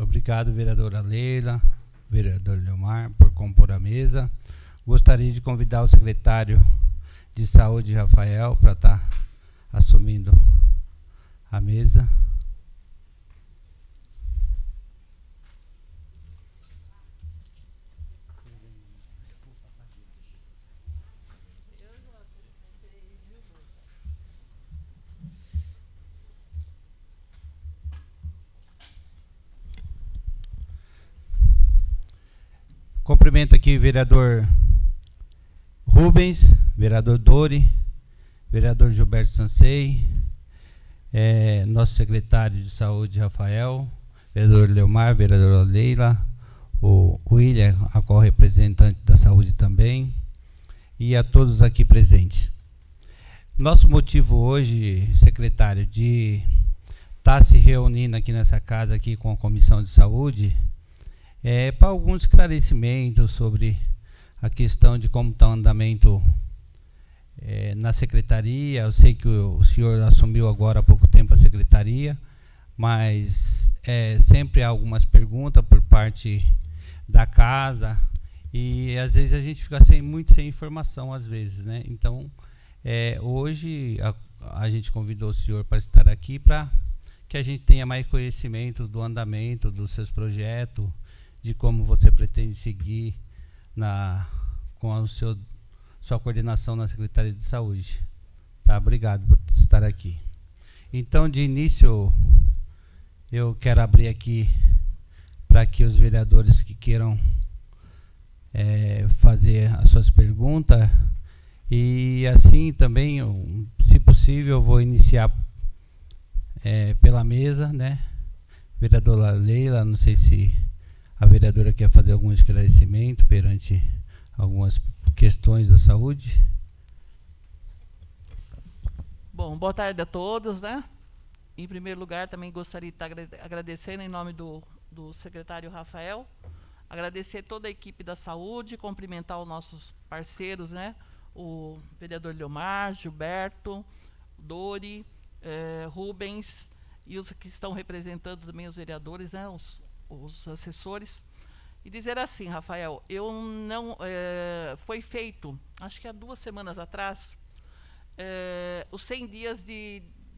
Obrigado, vereadora Leila, vereador Leomar, por compor a mesa. Gostaria de convidar o secretário de Saúde, Rafael, para estar assumindo a mesa. Cumprimento aqui o vereador Rubens, vereador Dori, vereador Gilberto Sansei, nosso secretário de Saúde, Rafael, vereador Leomar, vereadora Leila, o William, a qual representante da saúde também, e a todos aqui presentes. Nosso motivo hoje, secretário, de estar se reunindo aqui nessa casa aqui com a Comissão de Saúde, para alguns esclarecimentos sobre a questão de como está o andamento na secretaria. Eu sei que o senhor assumiu agora há pouco tempo a secretaria, mas sempre há algumas perguntas por parte da casa e às vezes a gente fica muito sem informação, às vezes, né? Então, hoje a gente convidou o senhor para estar aqui para que a gente tenha mais conhecimento do andamento dos seus projetos, de como você pretende seguir com a sua coordenação na Secretaria de Saúde. Tá? Obrigado por estar aqui. Então, de início, eu quero abrir aqui para que os vereadores que queiram fazer as suas perguntas. E assim também, se possível, eu vou iniciar pela mesa, né? Vereadora Leila, não sei se a vereadora quer fazer algum esclarecimento perante algumas questões da saúde. Bom, boa tarde a todos, né? Em primeiro lugar, também gostaria de estar agradecendo em nome do secretário Rafael, agradecer toda a equipe da saúde, cumprimentar os nossos parceiros, né? O vereador Leomar, Gilberto, Dori, Rubens e os que estão representando também os vereadores, né? Os assessores, e dizer assim, Rafael, eu não foi feito, acho que há 2 semanas atrás, os 100 dias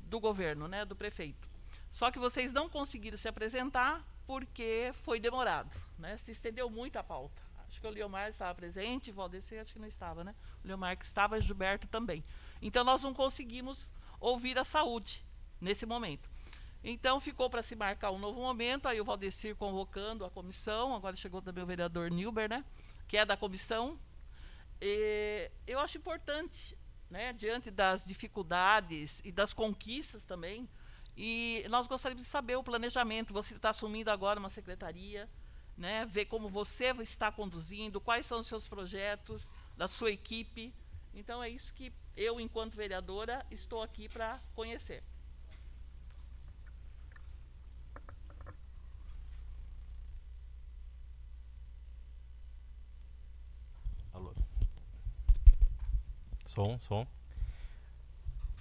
do governo, né, do prefeito. Só que vocês não conseguiram se apresentar porque foi demorado, né, se estendeu muito a pauta. Acho que o Leomar estava presente, o Valdecir acho que não estava, né? O Leomar que estava, Gilberto também. Então nós não conseguimos ouvir a saúde nesse momento. Então, ficou para se marcar um novo momento, aí o Valdecir convocando a comissão, agora chegou também o vereador Nilber, né, que é da comissão. Eu acho importante, né, diante das dificuldades e das conquistas também, e nós gostaríamos de saber o planejamento. Você está assumindo agora uma secretaria, né, ver como você está conduzindo, quais são os seus projetos, da sua equipe. Então, é isso que eu, enquanto vereadora, estou aqui para conhecer. Som.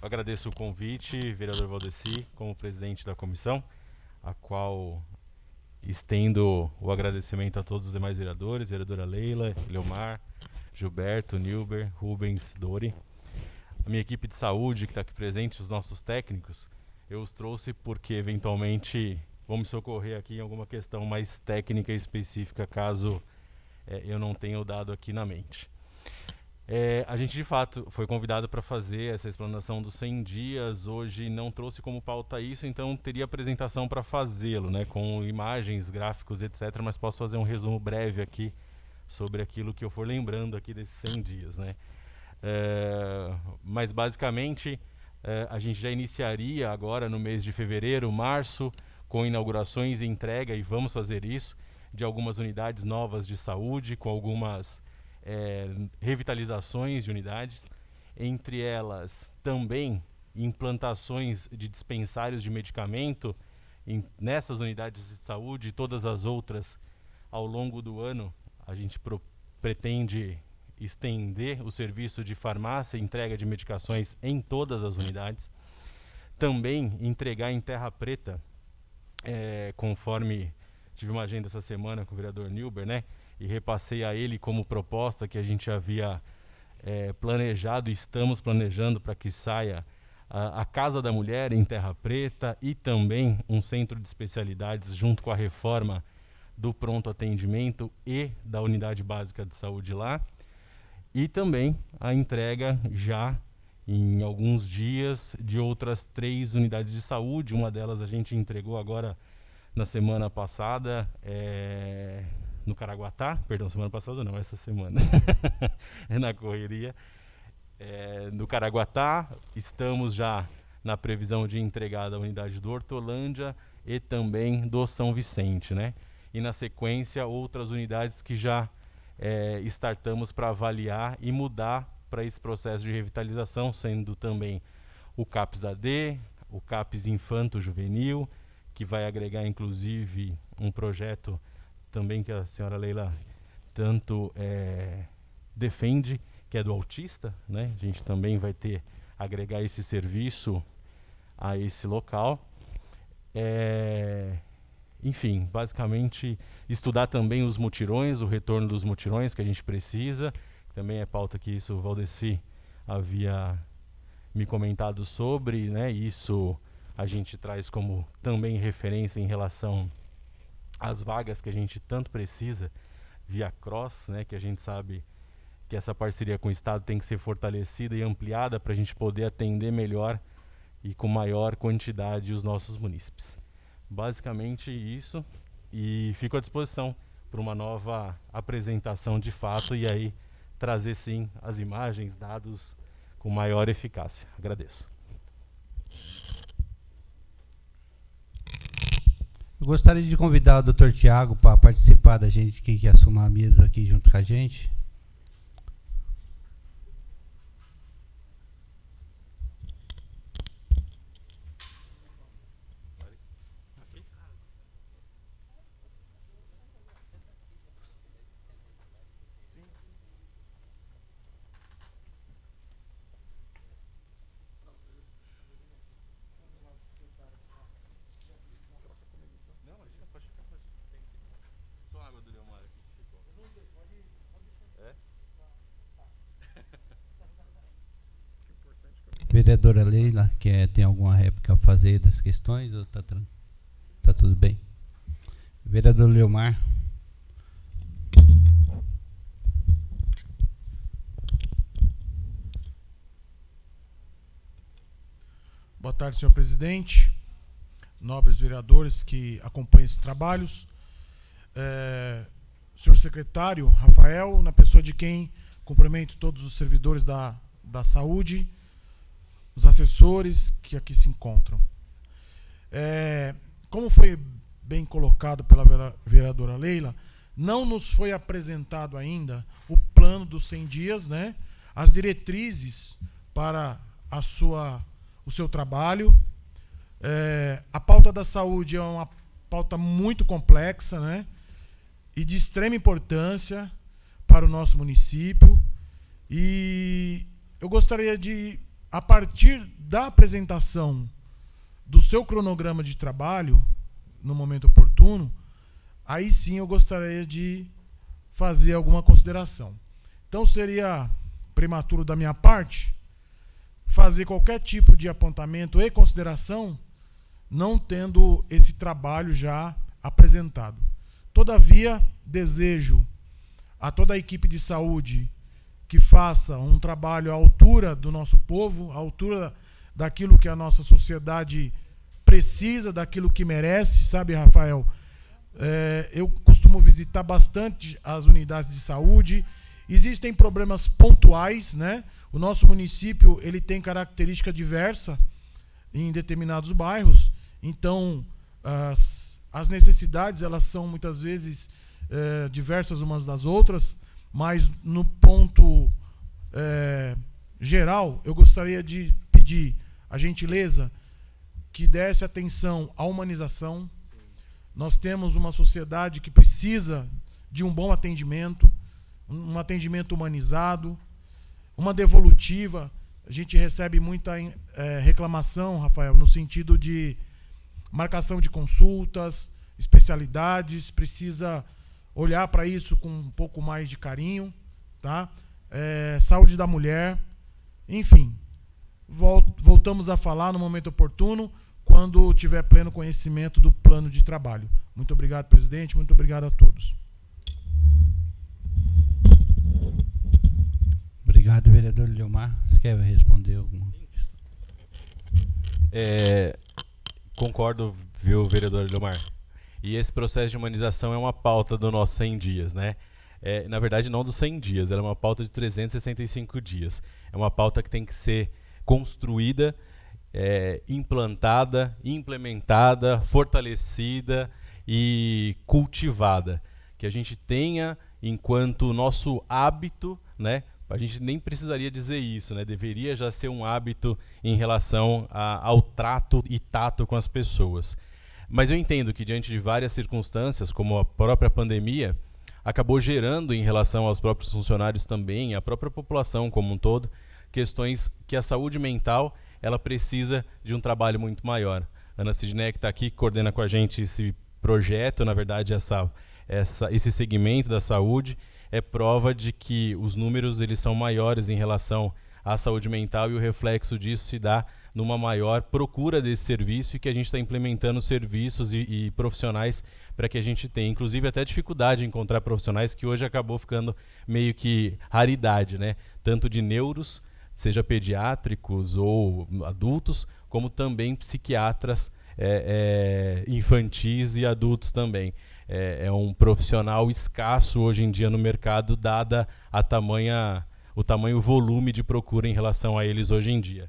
Eu agradeço o convite, vereador Valdecir, como presidente da comissão, a qual estendo o agradecimento a todos os demais vereadores, vereadora Leila, Leomar, Gilberto, Nilber, Rubens, Dori. A minha equipe de saúde que está aqui presente, os nossos técnicos, eu os trouxe porque eventualmente vão me socorrer aqui em alguma questão mais técnica e específica, caso eu não tenha o dado aqui na mente. A gente, de fato, foi convidado para fazer essa explanação dos 100 dias. Hoje não trouxe como pauta isso, então teria apresentação para fazê-lo, né, com imagens, gráficos, etc. Mas posso fazer um resumo breve aqui sobre aquilo que eu for lembrando aqui desses 100 dias. Né? Mas, basicamente, a gente já iniciaria agora no mês de fevereiro, março, com inaugurações e entrega, e vamos fazer isso, de algumas unidades novas de saúde, com algumas revitalizações de unidades, entre elas também implantações de dispensários de medicamento nessas unidades de saúde e todas as outras. Ao longo do ano, a gente pretende estender o serviço de farmácia e entrega de medicações em todas as unidades. Também entregar em terra preta, conforme tive uma agenda essa semana com o vereador Nilber, né? E repassei a ele como proposta que a gente havia planejado, estamos planejando para que saia a Casa da Mulher em Terra Preta e também um centro de especialidades junto com a reforma do pronto atendimento e da unidade básica de saúde lá. E também a entrega já em alguns dias de outras 3 unidades de saúde. Uma delas a gente entregou agora na semana passada, no Caraguatá. Perdão, semana passada não, essa semana. É na correria. No Caraguatá, estamos já na previsão de entregar da unidade do Hortolândia e também do São Vicente, né? E na sequência, outras unidades que já startamos para avaliar e mudar para esse processo de revitalização, sendo também o CAPS AD, o CAPS Infanto Juvenil, que vai agregar inclusive um projeto também que a senhora Leila tanto defende, que é do autista, né? A gente também vai agregar esse serviço a esse local. Enfim, basicamente estudar também os mutirões, o retorno dos mutirões que a gente precisa, também é pauta que isso o Valdeci havia me comentado sobre, né? Isso a gente traz como também referência em relação às vagas que a gente tanto precisa via Cross, né? Que a gente sabe que essa parceria com o Estado tem que ser fortalecida e ampliada para a gente poder atender melhor e com maior quantidade os nossos munícipes. Basicamente isso, e fico à disposição para uma nova apresentação de fato e aí trazer sim as imagens, dados com maior eficácia. Agradeço. Eu gostaria de convidar o Dr. Tiago para participar da gente, que assumir a mesa aqui junto com a gente. Vereadora Leila, tem alguma réplica a fazer das questões ou tá tudo bem? Vereador Leomar. Boa tarde, senhor presidente, nobres vereadores que acompanham esses trabalhos. Senhor secretário Rafael, na pessoa de quem cumprimento todos os servidores da saúde, os assessores que aqui se encontram. Como foi bem colocado pela vereadora Leila, não nos foi apresentado ainda o plano dos 100 dias, né? As diretrizes para o seu trabalho. A pauta da saúde é uma pauta muito complexa, né? E de extrema importância para o nosso município. E eu gostaria de, a partir da apresentação do seu cronograma de trabalho, no momento oportuno, aí sim eu gostaria de fazer alguma consideração. Então seria prematuro da minha parte fazer qualquer tipo de apontamento e consideração não tendo esse trabalho já apresentado. Todavia, desejo a toda a equipe de saúde que faça um trabalho à altura do nosso povo, à altura daquilo que a nossa sociedade precisa, daquilo que merece, sabe, Rafael? Eu costumo visitar bastante as unidades de saúde. Existem problemas pontuais, né? O nosso município ele tem característica diversa em determinados bairros, então as necessidades elas são muitas vezes diversas umas das outras, mas no ponto geral eu gostaria de pedir a gentileza que desse atenção à humanização. Nós temos uma sociedade que precisa de um bom atendimento, um atendimento humanizado, uma devolutiva. A gente recebe muita reclamação, Rafael, no sentido de marcação de consultas, especialidades, precisa olhar para isso com um pouco mais de carinho, tá? Saúde da mulher, enfim. Voltamos a falar no momento oportuno, quando tiver pleno conhecimento do plano de trabalho. Muito obrigado, presidente. Muito obrigado a todos. Obrigado, vereador Leomar. Você quer responder alguma? Concordo, viu, vereador Leomar? E esse processo de humanização é uma pauta do nosso 100 dias, né? Na verdade, não dos 100 dias, ela é uma pauta de 365 dias. É uma pauta que tem que ser construída, implantada, implementada, fortalecida e cultivada. Que a gente tenha, enquanto nosso hábito, né? A gente nem precisaria dizer isso, né? Deveria já ser um hábito em relação ao trato e tato com as pessoas. Mas eu entendo que, diante de várias circunstâncias, como a própria pandemia, acabou gerando, em relação aos próprios funcionários também, a própria população como um todo, questões que a saúde mental ela precisa de um trabalho muito maior. Ana Sidney, que está aqui, coordena com a gente esse projeto, na verdade, esse segmento da saúde, é prova de que os números eles são maiores em relação à saúde mental, e o reflexo disso se dá numa maior procura desse serviço, e que a gente está implementando serviços e profissionais para que a gente tenha, inclusive até dificuldade em encontrar profissionais, que hoje acabou ficando meio que raridade, né? Tanto de neuros, seja pediátricos ou adultos, como também psiquiatras infantis e adultos também. É um profissional escasso hoje em dia no mercado, dada o tamanho volume de procura em relação a eles hoje em dia.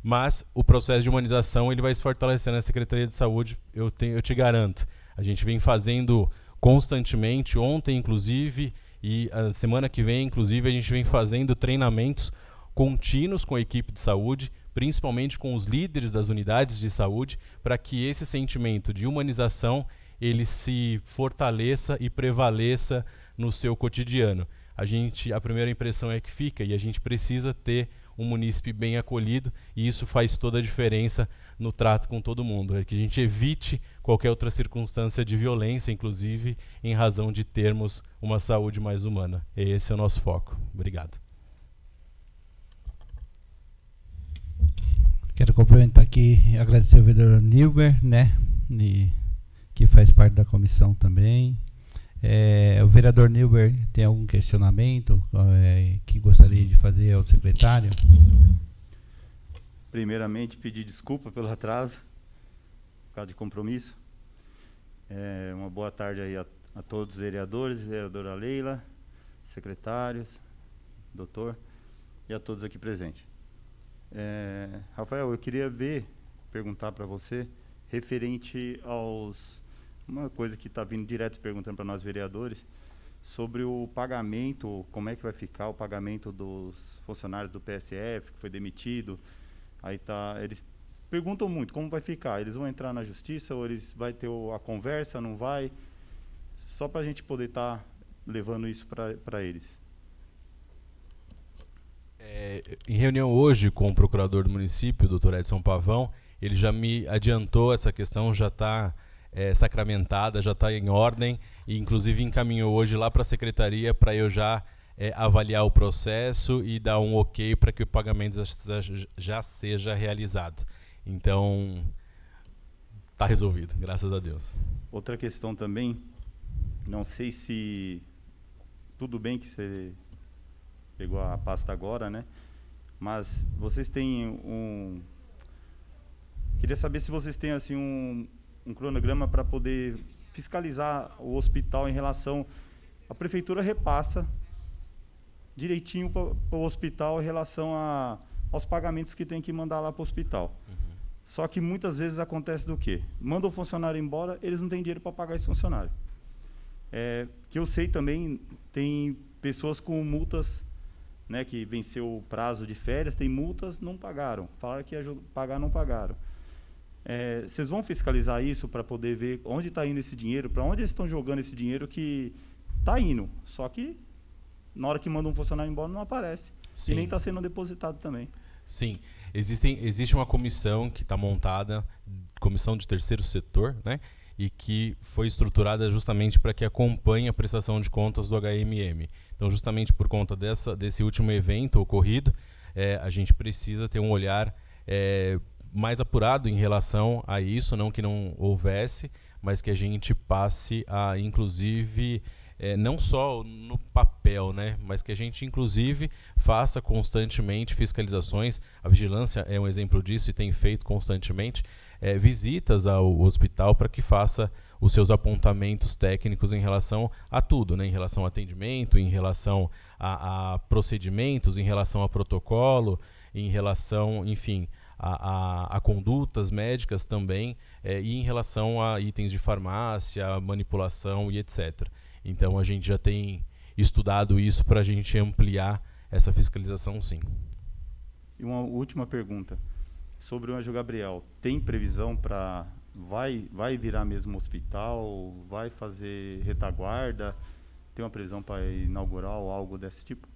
Mas o processo de humanização ele vai se fortalecendo na Secretaria de Saúde, eu te garanto. A gente vem fazendo constantemente, ontem inclusive, e a semana que vem, inclusive, a gente vem fazendo treinamentos contínuos com a equipe de saúde, principalmente com os líderes das unidades de saúde, para que esse sentimento de humanização ele se fortaleça e prevaleça no seu cotidiano. A primeira impressão é que fica, e a gente precisa ter um munícipe bem acolhido, e isso faz toda a diferença no trato com todo mundo. É que a gente evite qualquer outra circunstância de violência, inclusive em razão de termos uma saúde mais humana. Esse é o nosso foco. Obrigado. Quero complementar aqui e agradecer ao vereador Nilber, né, que faz parte da comissão também. O vereador Nilber tem algum questionamento que gostaria de fazer ao secretário? Primeiramente, pedir desculpa pelo atraso, por causa de compromisso. Uma boa tarde aí a todos os vereadores, vereadora Leila, secretários, doutor, e a todos aqui presentes. Rafael, eu queria perguntar para você, referente uma coisa que está vindo direto perguntando para nós vereadores, sobre o pagamento, como é que vai ficar o pagamento dos funcionários do PSF, que foi demitido. Eles perguntam muito como vai ficar, eles vão entrar na justiça, ou eles vai ter a conversa, não vai? Só para a gente poder estar levando isso para eles. Em reunião hoje com o procurador do município, o doutor Edson Pavão, ele já me adiantou essa questão, já está sacramentada, já está em ordem, e inclusive encaminhou hoje lá para a secretaria para eu já avaliar o processo e dar um ok para que o pagamento já seja realizado. Então, está resolvido, graças a Deus. Outra questão também, não sei se tudo bem que você pegou a pasta agora, né? Mas vocês têm queria saber se vocês têm assim um cronograma para poder fiscalizar o hospital em relação... A prefeitura repassa direitinho para o hospital em relação aos pagamentos que tem que mandar lá para o hospital. Uhum. Só que muitas vezes acontece do quê? Manda o funcionário embora, eles não têm dinheiro para pagar esse funcionário. Que eu sei também, tem pessoas com multas, né, que venceu o prazo de férias, tem multas, não pagaram. Falaram que ia pagar, não pagaram. Vocês vão fiscalizar isso para poder ver onde está indo esse dinheiro, para onde eles estão jogando esse dinheiro que está indo, só que na hora que manda um funcionário embora não aparece. Sim. E nem está sendo depositado também. Sim, existe uma comissão que está montada, comissão de terceiro setor, né? e que foi estruturada justamente para que acompanhe a prestação de contas do HMM. Então, justamente por conta desse último evento ocorrido, a gente precisa ter um olhar mais apurado em relação a isso, não que não houvesse, mas que a gente passe a, inclusive, não só no papel, né, mas que a gente, inclusive, faça constantemente fiscalizações. A vigilância é um exemplo disso e tem feito constantemente visitas ao hospital para que faça os seus apontamentos técnicos em relação a tudo, né, em relação ao atendimento, em relação a procedimentos, em relação a protocolo, em relação, enfim, a condutas médicas também, e em relação a itens de farmácia, manipulação e etc. Então, a gente já tem estudado isso para a gente ampliar essa fiscalização, sim. E uma última pergunta. Sobre o Anjo Gabriel, tem previsão para... Vai virar mesmo hospital? Vai fazer retaguarda? Tem uma previsão para inaugurar ou algo desse tipo?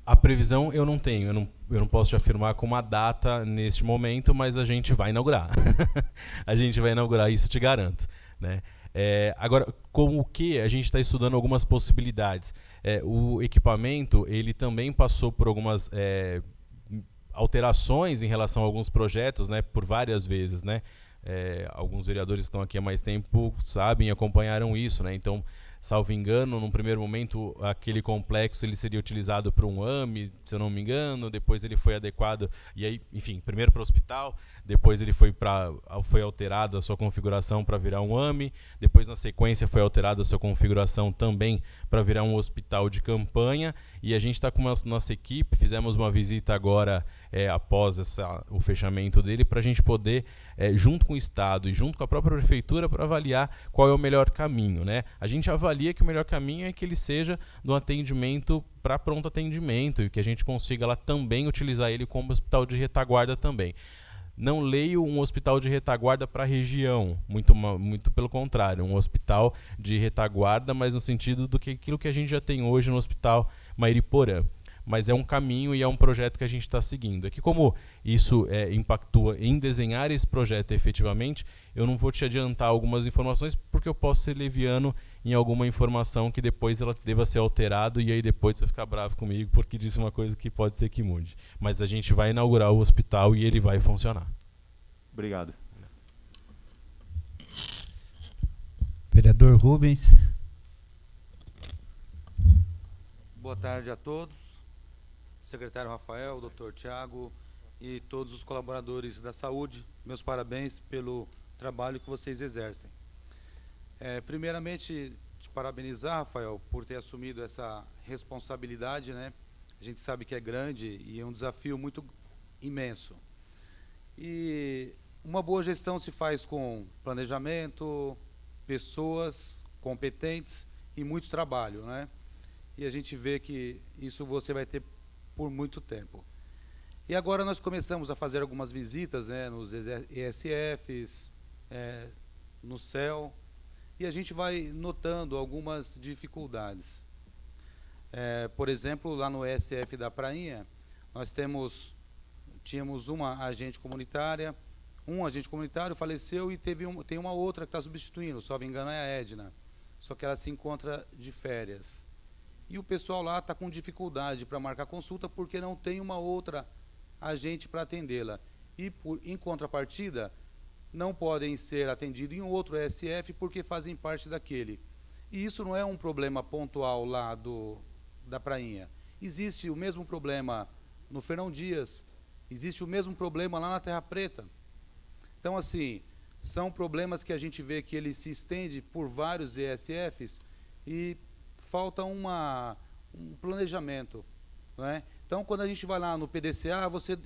A previsão eu não tenho, eu não posso te afirmar com uma data neste momento, mas a gente vai inaugurar. A gente vai inaugurar, isso te garanto, né? Agora, com o que a gente está estudando algumas possibilidades. O equipamento, ele também passou por algumas alterações em relação a alguns projetos, né, por várias vezes, né? Alguns vereadores que estão aqui há mais tempo sabem e acompanharam isso, né? Então, salvo engano, num primeiro momento, aquele complexo ele seria utilizado para um AME, se eu não me engano, depois ele foi adequado, e aí, enfim, primeiro para o hospital, depois ele foi alterado a sua configuração para virar um AME, depois na sequência foi alterada a sua configuração também para virar um hospital de campanha, e a gente está com a nossa equipe, fizemos uma visita agora após o fechamento dele, para a gente poder, junto com o Estado e junto com a própria Prefeitura, para avaliar qual é o melhor caminho, né? A gente avalia que o melhor caminho é que ele seja do atendimento para pronto atendimento e que a gente consiga lá também utilizar ele como hospital de retaguarda também. Não leio um hospital de retaguarda para a região, muito pelo contrário, um hospital de retaguarda, mas no sentido do que aquilo que a gente já tem hoje no Hospital Mairiporã. Mas é um caminho e é um projeto que a gente está seguindo. É que como isso impactua em desenhar esse projeto efetivamente, eu não vou te adiantar algumas informações porque eu posso ser leviano em alguma informação que depois ela deva ser alterada e aí depois você ficar bravo comigo porque disse uma coisa que pode ser que mude. Mas a gente vai inaugurar o hospital e ele vai funcionar. Obrigado. Vereador Rubens. Boa tarde a todos. Secretário Rafael, doutor Tiago e todos os colaboradores da saúde, meus parabéns pelo trabalho que vocês exercem. Primeiramente, te parabenizar, Rafael, por ter assumido essa responsabilidade, né? A gente sabe que é grande e é um desafio muito imenso. E uma boa gestão se faz com planejamento, pessoas competentes e muito trabalho, né? E a gente vê que isso você vai ter por muito tempo. E agora nós começamos a fazer algumas visitas, né, nos ESFs, no CEL, e a gente vai notando algumas dificuldades. Por exemplo, lá no ESF da Prainha, nós tínhamos uma agente comunitária, um agente comunitário faleceu e tem uma outra que está substituindo, se não me engano é a Edna, só que ela se encontra de férias. E o pessoal lá está com dificuldade para marcar consulta porque não tem uma outra agente para atendê-la. E, em contrapartida, não podem ser atendidos em outro ESF porque fazem parte daquele. E isso não é um problema pontual lá da Prainha. Existe o mesmo problema no Fernão Dias, existe o mesmo problema lá na Terra Preta. Então, assim, são problemas que a gente vê que ele se estende por vários ESFs e falta um planejamento, não é? Então, quando a gente vai lá no PDCA, você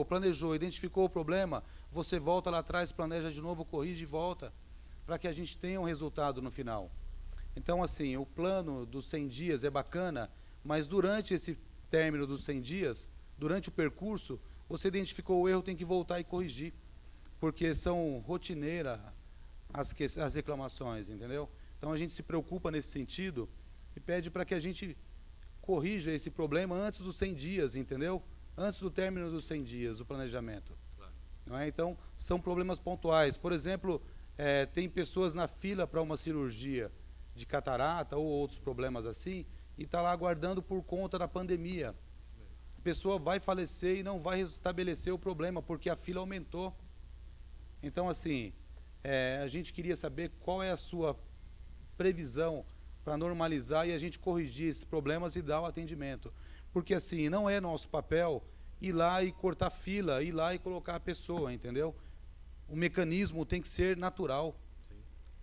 planejou, identificou o problema, você volta lá atrás, planeja de novo, corrige e volta, para que a gente tenha um resultado no final. Então, assim, o plano dos 100 dias é bacana, mas durante esse término dos 100 dias, durante o percurso, você identificou o erro, tem que voltar e corrigir, porque são rotineiras as reclamações, entendeu? Então, a gente se preocupa nesse sentido e pede para que a gente corrija esse problema antes dos 100 dias, entendeu? Antes do término dos 100 dias, o planejamento. Claro. Não é? Então, são problemas pontuais. Por exemplo, tem pessoas na fila para uma cirurgia de catarata ou outros problemas assim, e está lá aguardando por conta da pandemia. A pessoa vai falecer e não vai restabelecer o problema, porque a fila aumentou. Então, assim, a gente queria saber qual é a sua previsão para normalizar e a gente corrigir esses problemas e dar o atendimento. Porque, assim, não é nosso papel ir lá e cortar fila, ir lá e colocar a pessoa, entendeu? O mecanismo tem que ser natural. Sim.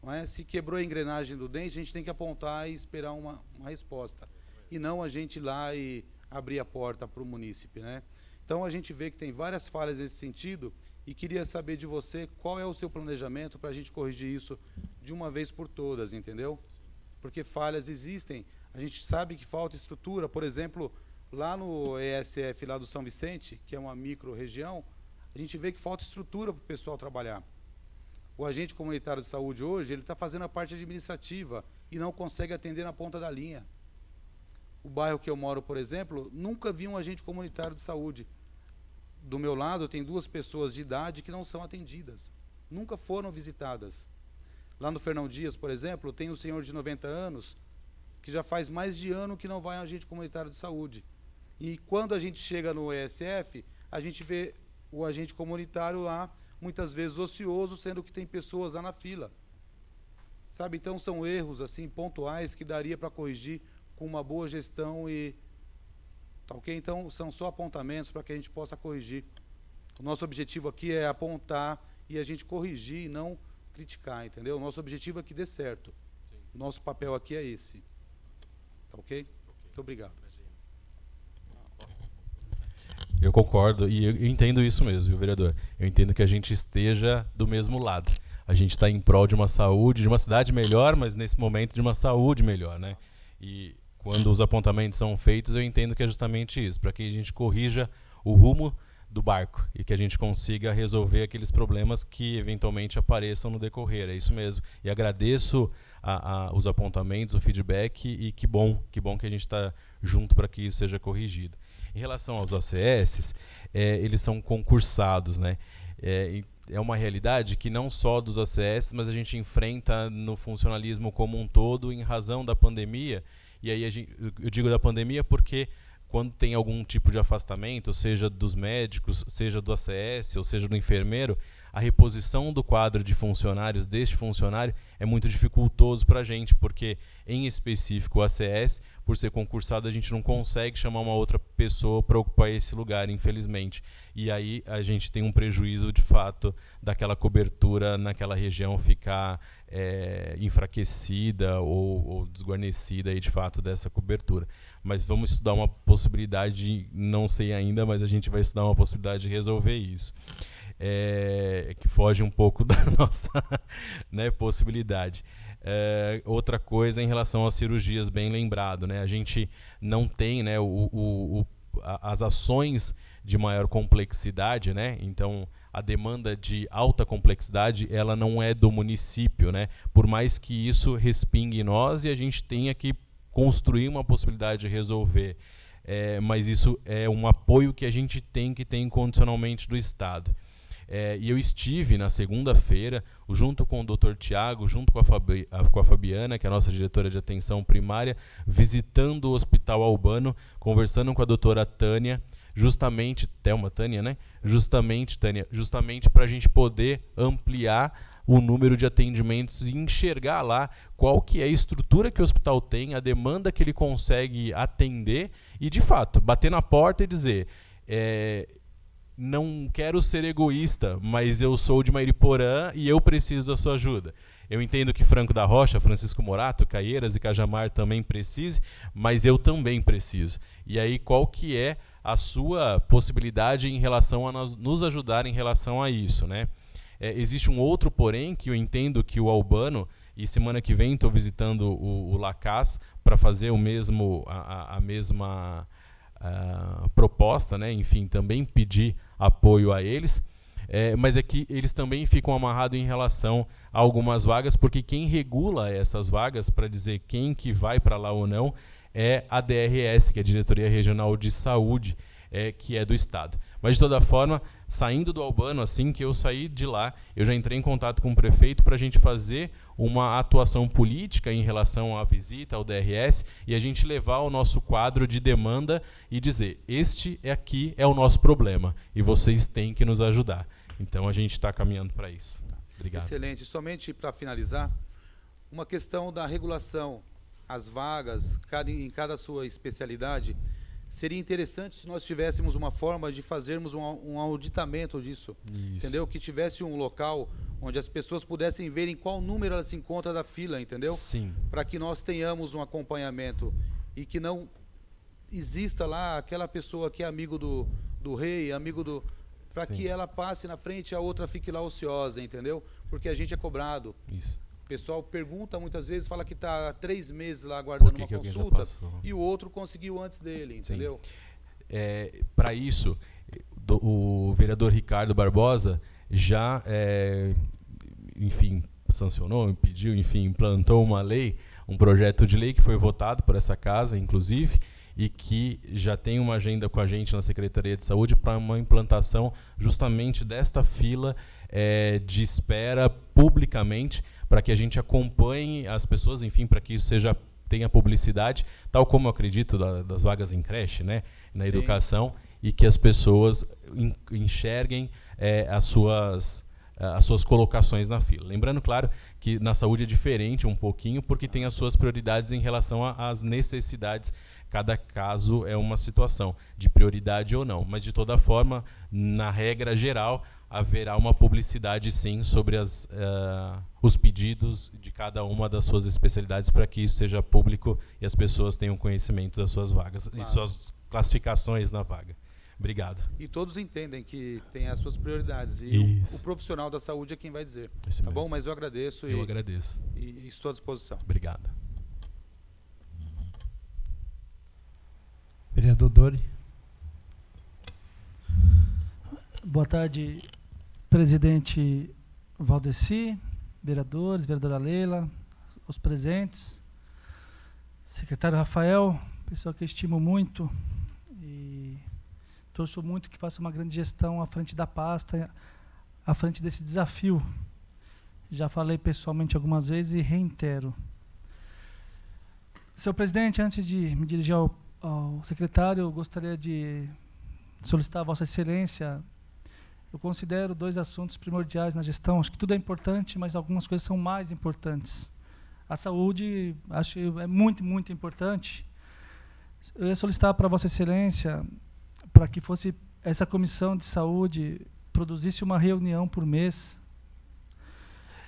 Não é? Se quebrou a engrenagem do dente, a gente tem que apontar e esperar uma resposta. E não a gente ir lá e abrir a porta para o munícipe, né? Então, a gente vê que tem várias falhas nesse sentido e queria saber de você qual é o seu planejamento para a gente corrigir isso de uma vez por todas, entendeu? Porque falhas existem. A gente sabe que falta estrutura. Por exemplo, lá no ESF, lá do São Vicente, que é uma micro-região, a gente vê que falta estrutura para o pessoal trabalhar. O agente comunitário de saúde hoje, ele está fazendo a parte administrativa e não consegue atender na ponta da linha. O bairro que eu moro, por exemplo, nunca vi um agente comunitário de saúde. Do meu lado, tem 2 pessoas de idade que não são atendidas. Nunca foram visitadas. Lá no Fernão Dias, por exemplo, tem um senhor de 90 anos que já faz mais de ano que não vai a um agente comunitário de saúde. E quando a gente chega no ESF, a gente vê o agente comunitário lá, muitas vezes ocioso, sendo que tem pessoas lá na fila. Sabe, então são erros assim pontuais que daria para corrigir com uma boa gestão e tá ok? Então são só apontamentos para que a gente possa corrigir. O nosso objetivo aqui é apontar e a gente corrigir e não criticar, entendeu? O nosso objetivo é que dê certo. Sim. O nosso papel aqui é esse. Tá ok? Muito obrigado. Eu concordo e eu entendo isso mesmo, viu, vereador? Eu entendo que a gente esteja do mesmo lado. A gente está em prol de uma saúde, de uma cidade melhor, mas nesse momento de uma saúde melhor, né? E quando os apontamentos são feitos, eu entendo que é justamente isso, para que a gente corrija o rumo do barco e que a gente consiga resolver aqueles problemas que eventualmente apareçam no decorrer. É isso mesmo. E agradeço os apontamentos, o feedback e que bom que a gente está junto para que isso seja corrigido. Em relação aos ACS, eles são concursados, né? É uma realidade que não só dos ACS, mas a gente enfrenta no funcionalismo como um todo em razão da pandemia. E aí eu digo da pandemia porque quando tem algum tipo de afastamento, seja dos médicos, seja do ACS, ou seja do enfermeiro, a reposição do quadro de funcionários deste funcionário é muito dificultoso para a gente, porque, em específico, o ACS, por ser concursado, a gente não consegue chamar uma outra pessoa para ocupar esse lugar, infelizmente. E aí a gente tem um prejuízo, de fato, daquela cobertura naquela região ficar enfraquecida ou desguarnecida, aí, de fato, dessa cobertura. Mas vamos estudar uma possibilidade, não sei ainda, mas a gente vai estudar uma possibilidade de resolver isso. Que foge um pouco da nossa, né, possibilidade. Outra coisa em relação às cirurgias, bem lembrado, né, a gente não tem, né, as ações de maior complexidade, né, então a demanda de alta complexidade ela não é do município, né, por mais que isso respingue em nós e a gente tenha que construir uma possibilidade de resolver. Mas isso é um apoio que a gente tem que ter incondicionalmente do Estado. E eu estive na segunda-feira, junto com o Dr. Tiago, junto com a Fabiana, que é a nossa diretora de atenção primária, visitando o Hospital Albano, conversando com a doutora Tânia, justamente para a gente poder ampliar o número de atendimentos e enxergar lá qual que é a estrutura que o hospital tem, a demanda que ele consegue atender e, de fato, bater na porta e dizer não quero ser egoísta, mas eu sou de Mariporã e eu preciso da sua ajuda. Eu entendo que Franco da Rocha, Francisco Morato, Caieiras e Cajamar também precisem, mas eu também preciso. E aí, qual que é a sua possibilidade em relação a nos ajudar em relação a isso, né? Existe um outro porém que eu entendo que o Albano, e semana que vem estou visitando o Lacaz para fazer a mesma proposta, né? Enfim, também pedir apoio a eles, mas é que eles também ficam amarrados em relação a algumas vagas, porque quem regula essas vagas para dizer quem que vai para lá ou não é a DRS, que é a Diretoria Regional de Saúde, que é do Estado. Mas, de toda forma, saindo do Albano, assim que eu saí de lá, eu já entrei em contato com o prefeito para a gente fazer uma atuação política em relação à visita ao DRS e a gente levar o nosso quadro de demanda e dizer, este aqui é o nosso problema e vocês têm que nos ajudar. Então a gente está caminhando para isso. Obrigado. Excelente. Somente para finalizar, uma questão da regulação, as vagas, em cada sua especialidade, seria interessante se nós tivéssemos uma forma de fazermos um auditamento disso, entendeu? Que tivesse um local onde as pessoas pudessem ver em qual número ela se encontra da fila, entendeu? Sim. Para que nós tenhamos um acompanhamento e que não exista lá aquela pessoa que é amigo do rei, amigo do... Para que ela passe na frente e a outra fique lá ociosa, entendeu? Porque a gente é cobrado. Isso. O pessoal pergunta muitas vezes, fala que está há 3 meses lá aguardando uma consulta e o outro conseguiu antes dele, entendeu? Para isso, o vereador Ricardo Barbosa já, enfim, sancionou, impediu, enfim, implantou uma lei, um projeto de lei que foi votado por essa casa, inclusive, e que já tem uma agenda com a gente na Secretaria de Saúde para uma implantação justamente desta fila de espera publicamente, para que a gente acompanhe as pessoas, enfim, para que isso tenha publicidade, tal como eu acredito das vagas em creche, né, na Sim. educação, e que as pessoas enxerguem as suas colocações na fila. Lembrando, claro, que na saúde é diferente um pouquinho, porque tem as suas prioridades em relação às necessidades. Cada caso é uma situação de prioridade ou não, mas de toda forma, na regra geral, haverá uma publicidade sim sobre os pedidos de cada uma das suas especialidades para que isso seja público e as pessoas tenham conhecimento das suas vagas e suas classificações na vaga. Obrigado. E todos entendem que tem as suas prioridades e o profissional da saúde é quem vai dizer. Isso tá mesmo. bom? Mas eu agradeço. Eu agradeço. E estou à disposição. Obrigado. Vereador Dori. Boa tarde, presidente Valdeci, vereadores, vereadora Leila, os presentes, secretário Rafael, pessoal que eu estimo muito e torço muito que faça uma grande gestão à frente da pasta, à frente desse desafio. Já falei pessoalmente algumas vezes e reitero. Senhor presidente, antes de me dirigir ao secretário, eu gostaria de solicitar a Vossa Excelência. Eu considero 2 assuntos primordiais na gestão. Acho que tudo é importante, mas algumas coisas são mais importantes. A saúde, acho que é muito, muito importante. Eu ia solicitar para Vossa Excelência para que fosse essa comissão de saúde produzisse uma reunião por mês,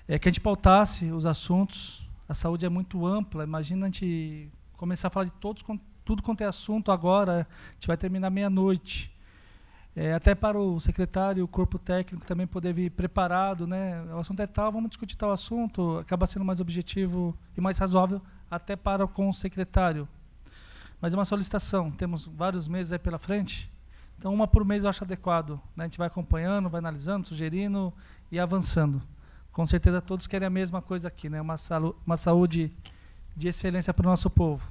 que a gente pautasse os assuntos. A saúde é muito ampla. Imagina a gente começar a falar de tudo quanto é assunto agora, a gente vai terminar meia-noite. Até para o secretário e o corpo técnico também poder vir preparado, né? O assunto é tal, vamos discutir tal assunto, acaba sendo mais objetivo e mais razoável até para com o secretário. Mas é uma solicitação, temos vários meses aí pela frente, então uma por mês eu acho adequado, né? A gente vai acompanhando, vai analisando, sugerindo e avançando. Com certeza todos querem a mesma coisa aqui, né? Uma saúde de excelência para o nosso povo.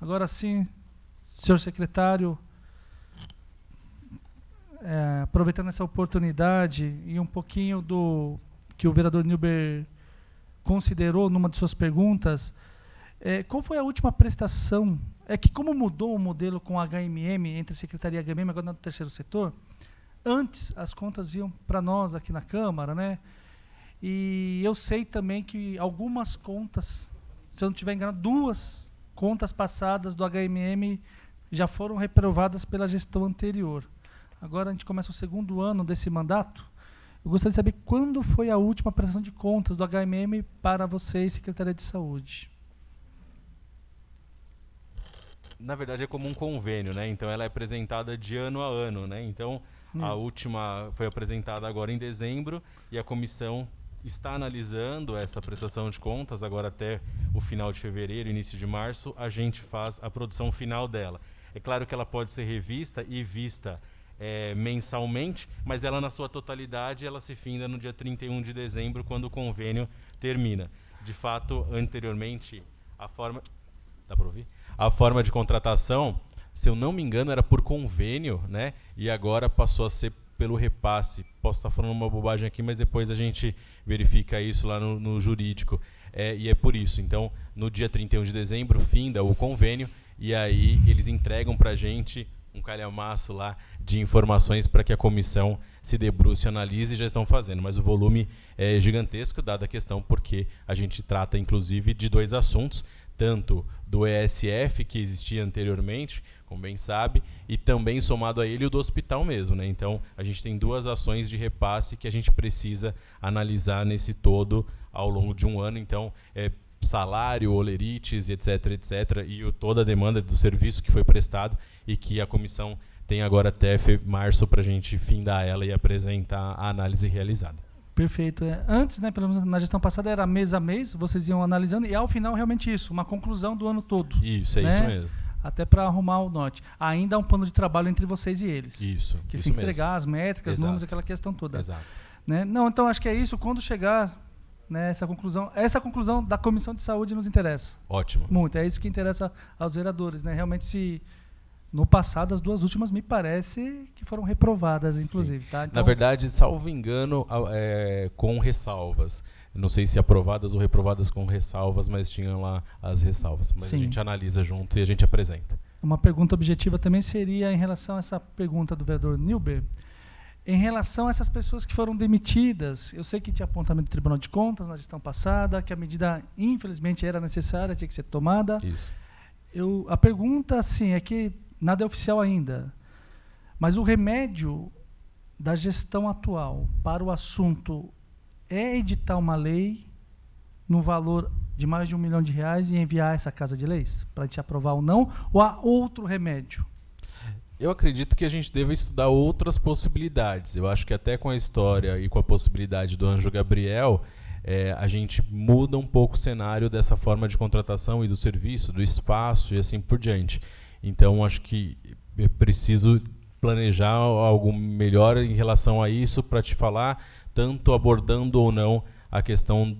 Agora sim, senhor secretário, aproveitando essa oportunidade e um pouquinho do que o vereador Nilber considerou numa de suas perguntas, qual foi a última prestação? Como mudou o modelo com a HMM, entre a Secretaria e a HMM, agora no terceiro setor, antes as contas vinham para nós aqui na Câmara, né? E eu sei também que algumas contas, se eu não estiver enganado, 2 contas passadas do HMM já foram reprovadas pela gestão anterior. Agora a gente começa o 2º ano desse mandato. Eu gostaria de saber quando foi a última prestação de contas do HMM para vocês, Secretaria de Saúde. Na verdade é como um convênio, né? Então ela é apresentada de ano a ano, né? Então a última foi apresentada agora em dezembro e a comissão está analisando essa prestação de contas. Agora até o final de fevereiro, início de março, a gente faz a produção final dela. É claro que ela pode ser revista e vista mensalmente, mas ela na sua totalidade ela se finda no dia 31 de dezembro, quando o convênio termina. De fato, anteriormente, a forma de contratação, se eu não me engano, era por convênio, né? E agora passou a ser pelo repasse. Posso estar falando uma bobagem aqui, mas depois a gente verifica isso lá no jurídico. E é por isso. Então, no dia 31 de dezembro, finda o convênio, e aí eles entregam para a gente um calhamaço lá de informações para que a comissão se debruce, analise, e já estão fazendo. Mas o volume é gigantesco, dada a questão, porque a gente trata, inclusive, de 2 assuntos, tanto do ESF, que existia anteriormente, como bem sabe, e também somado a ele o do hospital mesmo, né? Então, a gente tem 2 ações de repasse que a gente precisa analisar nesse todo ao longo de um ano. Então, salário, olerites, etc., etc., e toda a demanda do serviço que foi prestado e que a comissão tem agora até março para a gente findar ela e apresentar a análise realizada. Perfeito. Antes, né, pelo menos na gestão passada, era mês a mês, vocês iam analisando, e ao final, realmente isso, uma conclusão do ano todo. Isso, é né? isso mesmo. Até para arrumar o norte. Ainda há um plano de trabalho entre vocês e eles. Isso, que isso tem que mesmo. entregar as métricas, Exato. números, aquela questão toda. Exato. Né? Não, então acho que é isso. Quando chegar, né, essa conclusão da Comissão de Saúde nos interessa. Ótimo. Muito. É isso que interessa aos vereadores. Né? Realmente, se no passado, as 2 últimas me parece que foram reprovadas, inclusive. Tá? Então, na verdade, salvo engano, com ressalvas. Não sei se aprovadas ou reprovadas com ressalvas, mas tinham lá as ressalvas. Mas sim. a gente analisa junto e a gente apresenta. Uma pergunta objetiva também seria em relação a essa pergunta do vereador Nilber. Em relação a essas pessoas que foram demitidas, eu sei que tinha apontamento do Tribunal de Contas na gestão passada, que a medida, infelizmente, era necessária, tinha que ser tomada. Isso. A pergunta, assim, é que nada é oficial ainda, mas o remédio da gestão atual para o assunto é editar uma lei no valor de mais de R$1 milhão e enviar essa Casa de Leis para a gente aprovar ou não, ou há outro remédio? Eu acredito que a gente deve estudar outras possibilidades. Eu acho que até com a história e com a possibilidade do Anjo Gabriel, a gente muda um pouco o cenário dessa forma de contratação e do serviço, do espaço e assim por diante. Então, acho que eu preciso planejar algo melhor em relação a isso para te falar, tanto abordando ou não a questão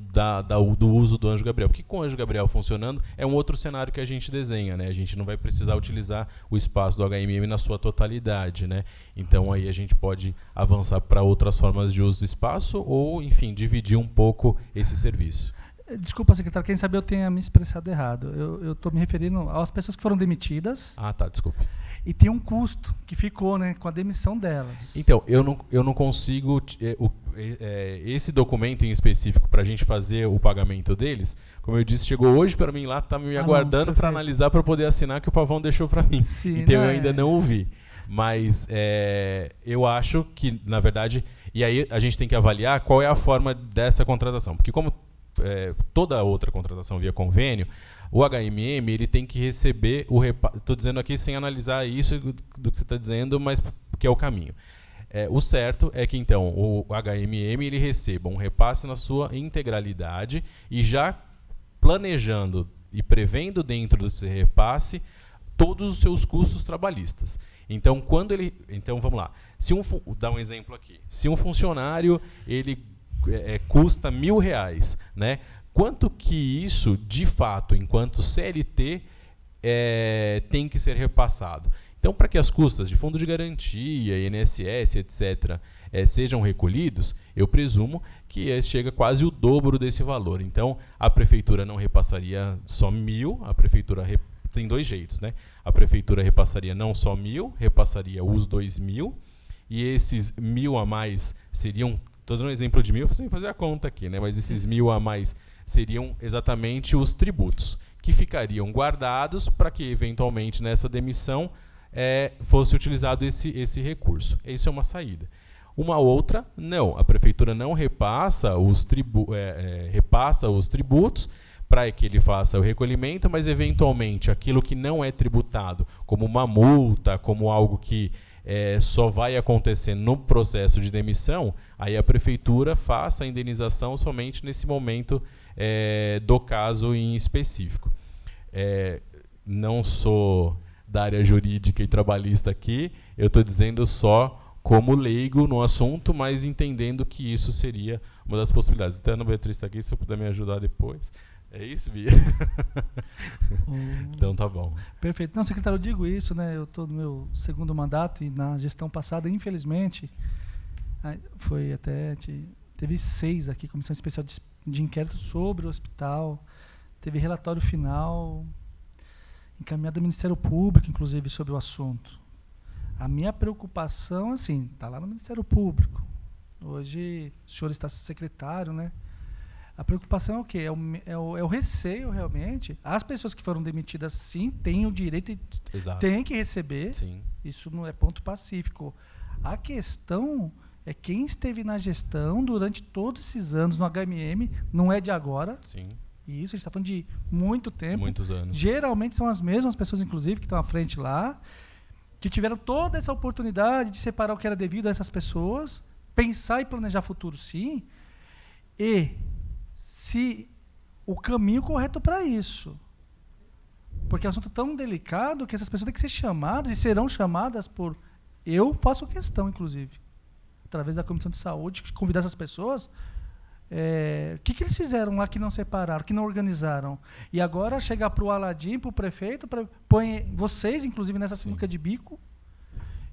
do uso do Anjo Gabriel. Porque com o Anjo Gabriel funcionando, é um outro cenário que a gente desenha, né? A gente não vai precisar utilizar o espaço do HMM na sua totalidade, né? Então aí a gente pode avançar para outras formas de uso do espaço ou, enfim, dividir um pouco esse serviço. Desculpa, secretário, quem sabe eu tenha me expressado errado. Eu estou me referindo às pessoas que foram demitidas. Ah, tá, desculpe. E tem um custo que ficou, né, com a demissão delas. Então, eu não consigo... esse documento em específico para a gente fazer o pagamento deles, como eu disse, chegou hoje para mim lá, está me aguardando para analisar, para poder assinar, que o Pavão deixou para mim. Sim, então eu ainda não ouvi. Mas eu acho que, na verdade... E aí a gente tem que avaliar qual é a forma dessa contratação. Porque como toda outra contratação via convênio, o HMM ele tem que receber o repasse. Estou dizendo aqui sem analisar isso do que você está dizendo, mas que é o caminho. O certo é que, então, o HMM ele receba um repasse na sua integralidade e já planejando e prevendo dentro desse repasse todos os seus custos trabalhistas. Então, então vamos lá. Dar um exemplo aqui. Se um funcionário ele custa R$1.000, né? Quanto que isso, de fato, enquanto CLT, tem que ser repassado? Então, para que as custas de fundo de garantia, INSS, etc., sejam recolhidos, eu presumo que chega quase o dobro desse valor. Então, a prefeitura não repassaria só 1.000, a prefeitura tem 2 jeitos, né? A prefeitura repassaria não só 1.000, repassaria os 2.000, e esses 1.000 a mais seriam, estou dando um exemplo de 1.000, sem fazer a conta aqui, né? Mas esses 1.000 a mais seriam exatamente os tributos, que ficariam guardados para que, eventualmente, nessa demissão, fosse utilizado esse recurso. Isso é uma saída. Uma outra, não. A prefeitura não repassa os tributos para que ele faça o recolhimento, mas, eventualmente, aquilo que não é tributado, como uma multa, como algo que só vai acontecer no processo de demissão, aí a prefeitura faça a indenização somente nesse momento do caso em específico. Não sou da área jurídica e trabalhista aqui, eu estou dizendo só como leigo no assunto, mas entendendo que isso seria uma das possibilidades. Até a Ana Beatriz está aqui, se eu puder me ajudar depois. É isso, Bia? Então tá bom. Perfeito. Não, secretário, eu digo isso, né? Eu estou no meu 2º mandato e na gestão passada, infelizmente, Foi até... Teve 6 aqui, comissão especial de inquérito sobre o hospital. Teve relatório final, encaminhado ao Ministério Público, inclusive, sobre o assunto. A minha preocupação, assim, está lá no Ministério Público. Hoje, o senhor está secretário, né? A preocupação é o quê? É o receio, realmente. As pessoas que foram demitidas, sim, têm o direito e têm que receber. Sim. Isso não é ponto pacífico. A questão é quem esteve na gestão durante todos esses anos no HMM, não é de agora. Sim. E isso, a gente está falando de muito tempo. Muitos anos. Geralmente são as mesmas pessoas, inclusive, que estão à frente lá, que tiveram toda essa oportunidade de separar o que era devido a essas pessoas, pensar e planejar futuro, sim, e se o caminho correto para isso. Porque é um assunto tão delicado que essas pessoas têm que ser chamadas e serão chamadas por... Eu faço questão, inclusive, através da Comissão de Saúde, de convidar essas pessoas. O que eles fizeram lá que não separaram, que não organizaram? E agora chegar para o Aladim, para o prefeito, põe vocês, inclusive, nessa sinuca de bico.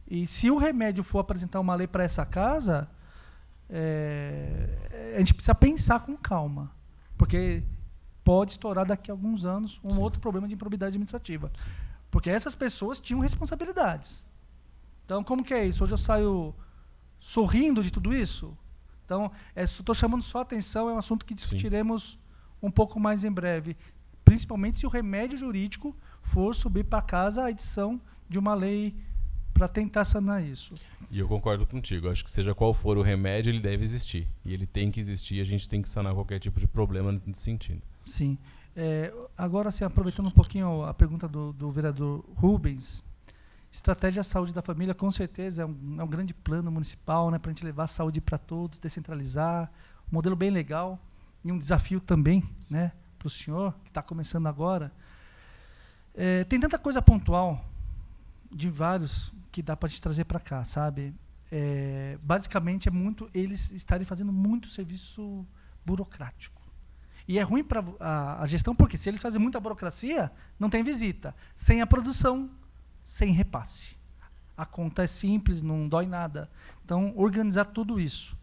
E se o remédio for apresentar uma lei para essa casa, a gente precisa pensar com calma. Porque pode estourar daqui a alguns anos outro problema de improbidade administrativa. Porque essas pessoas tinham responsabilidades. Então, como que é isso? Hoje eu saio sorrindo de tudo isso? Então, estou chamando só a atenção, é um assunto que discutiremos um pouco mais em breve. Principalmente se o remédio jurídico for subir para casa a edição de uma lei para tentar sanar isso. E eu concordo contigo. Acho que seja qual for o remédio, ele deve existir. E ele tem que existir e a gente tem que sanar qualquer tipo de problema nesse sentido. Sim. Agora, assim, aproveitando um pouquinho a pergunta do vereador Rubens, estratégia saúde da família, com certeza, é um grande plano municipal, né, para a gente levar a saúde para todos, descentralizar, um modelo bem legal e um desafio também, né, para o senhor, que está começando agora. Tem tanta coisa pontual, de vários, que dá para a gente trazer para cá, sabe? Basicamente, eles estarem fazendo muito serviço burocrático. E é ruim para a gestão, porque se eles fazem muita burocracia, não tem visita. Sem a produção, sem repasse. A conta é simples, não dói nada. Então, organizar tudo isso.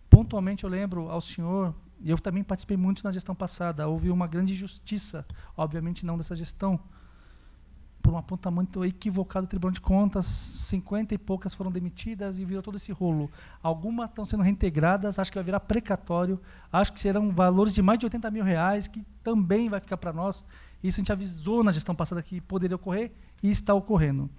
Pontualmente, eu lembro ao senhor, e eu também participei muito na gestão passada, houve uma grande injustiça, obviamente não dessa gestão, por um apontamento equivocado do Tribunal de Contas, 50 e poucas foram demitidas e virou todo esse rolo. Algumas estão sendo reintegradas, acho que vai virar precatório, acho que serão valores de mais de R$80 mil, que também vai ficar para nós. Isso a gente avisou na gestão passada que poderia ocorrer e está ocorrendo.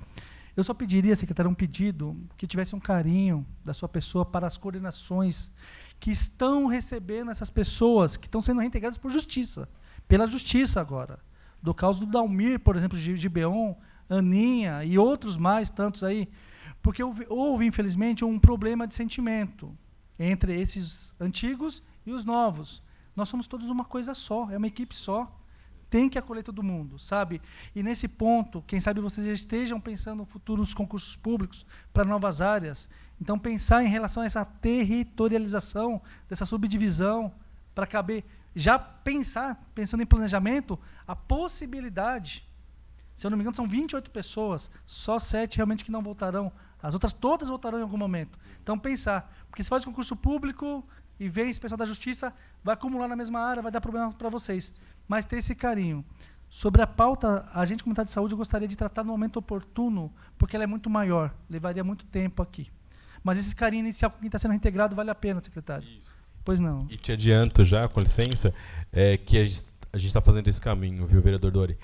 Eu só pediria, secretário, um pedido que tivesse um carinho da sua pessoa para as coordenações que estão recebendo essas pessoas que estão sendo reintegradas por justiça, pela justiça agora. Do caso do Dalmir, por exemplo, de Gibeon, Aninha e outros mais, tantos aí, porque houve, infelizmente, um problema de sentimento entre esses antigos e os novos. Nós somos todos uma coisa só, é uma equipe só. Tem que acolher todo mundo, sabe? E nesse ponto, quem sabe vocês já estejam pensando no futuro dos concursos públicos para novas áreas. Então, pensar em relação a essa territorialização, dessa subdivisão, para caber, já pensando em planejamento, a possibilidade, se eu não me engano, são 28 pessoas, só 7 realmente que não voltarão, as outras todas voltarão em algum momento. Então, pensar, porque se faz concurso público e vem esse pessoal da justiça, vai acumular na mesma área, vai dar problema para vocês. Mas ter esse carinho. Sobre a pauta, a gente, comunidade de saúde, eu gostaria de tratar no momento oportuno, porque ela é muito maior, levaria muito tempo aqui. Mas esse carinho inicial com quem está sendo reintegrado vale a pena, secretário. Isso. Pois não. E te adianto já, com licença, que a gente está fazendo esse caminho, viu, vereador Dori?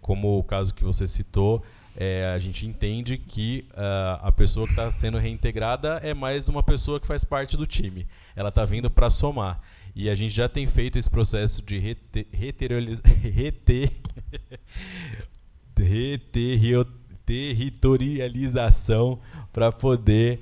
Como o caso que você citou, a gente entende que a pessoa que está sendo reintegrada é mais uma pessoa que faz parte do time. Ela está vindo para somar. E a gente já tem feito esse processo de territorialização para poder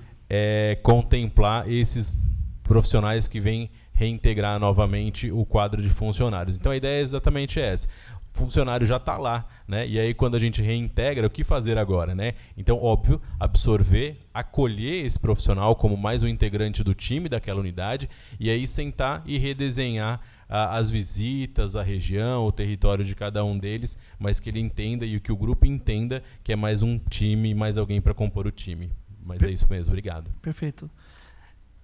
contemplar esses profissionais que vêm reintegrar novamente o quadro de funcionários. Então a ideia é exatamente essa. O funcionário já está lá, né? E aí quando a gente reintegra, o que fazer agora, né? Então, óbvio, absorver, acolher esse profissional como mais um integrante do time daquela unidade e aí sentar e redesenhar as visitas, a região, o território de cada um deles, mas que ele entenda e que o grupo entenda que é mais um time, mais alguém para compor o time. Mas é isso mesmo, obrigado. Perfeito.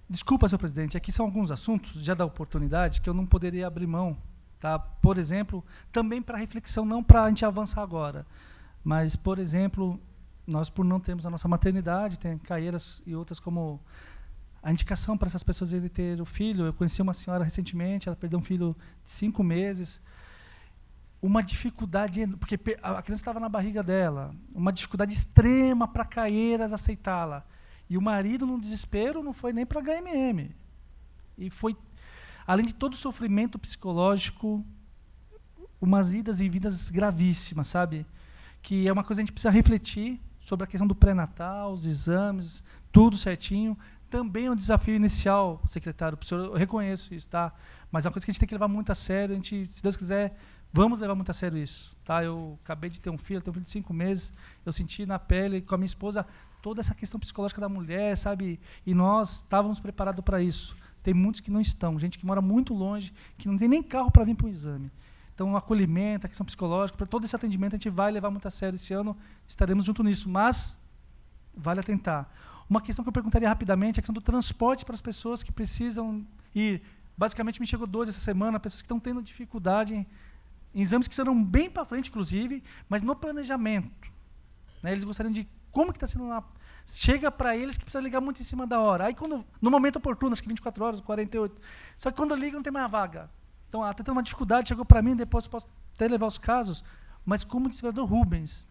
Desculpa, senhor presidente, aqui são alguns assuntos, já da oportunidade, que eu não poderia abrir mão. Tá? Por exemplo, também para reflexão, não para a gente avançar agora, mas, por exemplo, nós, por não termos a nossa maternidade, tem Caieiras e outras como a indicação para essas pessoas irem ter o filho. Eu conheci uma senhora recentemente, ela perdeu um filho de 5 meses. Uma dificuldade, porque a criança estava na barriga dela, uma dificuldade extrema para Caieiras aceitá-la. E o marido, no desespero, não foi nem para HMM. E foi, além de todo o sofrimento psicológico, umas idas e vindas gravíssimas, sabe? Que é uma coisa que a gente precisa refletir sobre a questão do pré-natal, os exames, tudo certinho. Também é um desafio inicial, secretário, eu reconheço isso, tá? Mas é uma coisa que a gente tem que levar muito a sério, a gente, se Deus quiser, vamos levar muito a sério isso, tá? Eu acabei de ter um filho, tenho um filho de 5 meses, eu senti na pele, com a minha esposa, toda essa questão psicológica da mulher, sabe? E nós estávamos preparados para isso. Tem muitos que não estão, gente que mora muito longe, que não tem nem carro para vir para o exame. Então, o acolhimento, a questão psicológica, para todo esse atendimento, a gente vai levar muito a sério esse ano, estaremos junto nisso, mas vale atentar. Uma questão que eu perguntaria rapidamente é a questão do transporte para as pessoas que precisam ir. Basicamente, me chegou 12 essa semana, pessoas que estão tendo dificuldade em exames que serão bem para frente, inclusive, mas no planejamento. Né, eles gostariam de como que está sendo lá. Chega para eles que precisa ligar muito em cima da hora. Aí, quando, no momento oportuno, acho que 24 horas, 48. Só que quando liga, não tem mais vaga. Então, até tem uma dificuldade, chegou para mim, depois posso até levar os casos, mas como disse o vereador Rubens,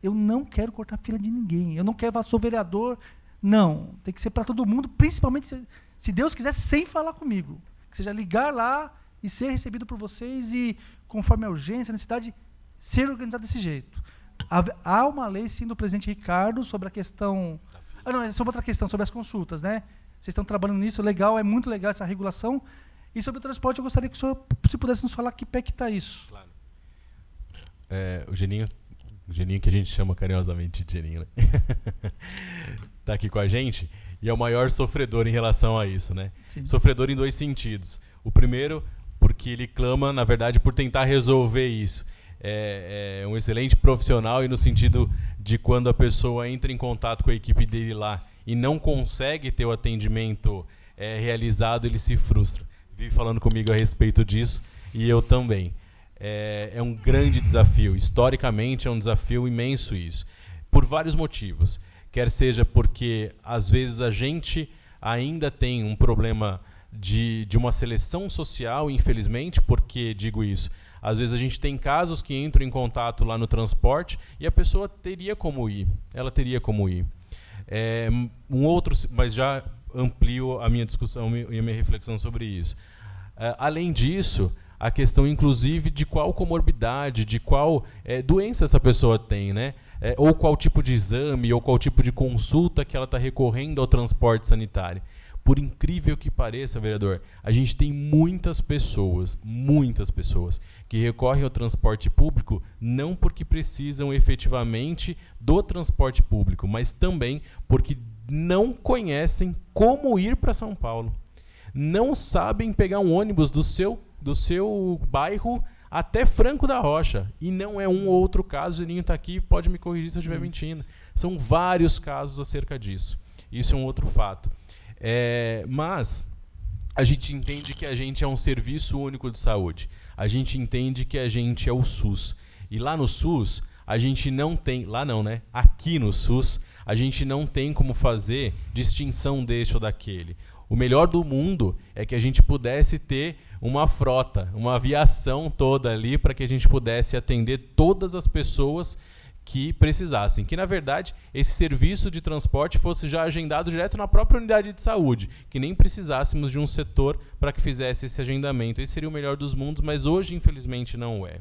eu não quero cortar a fila de ninguém. Eu não quero, sou vereador. Não, tem que ser para todo mundo, principalmente, se Deus quiser, sem falar comigo. Que seja ligar lá e ser recebido por vocês e, conforme a urgência, a necessidade, ser organizado desse jeito. Há uma lei, sim, do presidente Ricardo sobre a questão... não, é sobre outra questão, sobre as consultas, né? Vocês estão trabalhando nisso, legal, é muito legal essa regulação. E sobre o transporte, eu gostaria que o senhor, se pudesse nos falar que pé que está isso. Claro. O Geninho, que a gente chama carinhosamente de Geninho, né? Está aqui com a gente e é o maior sofredor em relação a isso, né? Sim. Sofredor em 2 sentidos. O primeiro, porque ele clama, na verdade, por tentar resolver isso. É um excelente profissional e no sentido de quando a pessoa entra em contato com a equipe dele lá e não consegue ter o atendimento realizado, ele se frustra. Vive falando comigo a respeito disso e eu também. É um grande desafio. Historicamente, é um desafio imenso isso. Por vários motivos. Quer seja porque, às vezes, a gente ainda tem um problema de uma seleção social, infelizmente, porque, digo isso, às vezes a gente tem casos que entram em contato lá no transporte e a pessoa teria como ir. Ela teria como ir. Mas já amplio a minha discussão e a minha reflexão sobre isso. Além disso, a questão, inclusive, de qual comorbidade, de qual doença essa pessoa tem, né? Ou qual tipo de exame, ou qual tipo de consulta que ela está recorrendo ao transporte sanitário. Por incrível que pareça, vereador, a gente tem muitas pessoas, que recorrem ao transporte público não porque precisam efetivamente do transporte público, mas também porque não conhecem como ir para São Paulo. Não sabem pegar um ônibus do seu bairro até Franco da Rocha. E não é um ou outro caso, o Ninho está aqui, pode me corrigir se eu estiver mentindo. São vários casos acerca disso. Isso é um outro fato. Mas a gente entende que a gente é um serviço único de saúde. A gente entende que a gente é o SUS. E lá no SUS, a gente não tem... Lá não, né? Aqui no SUS, a gente não tem como fazer distinção deste ou daquele. O melhor do mundo é que a gente pudesse ter uma frota, uma aviação toda ali para que a gente pudesse atender todas as pessoas que precisassem. Que, na verdade, esse serviço de transporte fosse já agendado direto na própria unidade de saúde, que nem precisássemos de um setor para que fizesse esse agendamento. Esse seria o melhor dos mundos, mas hoje, infelizmente, não é.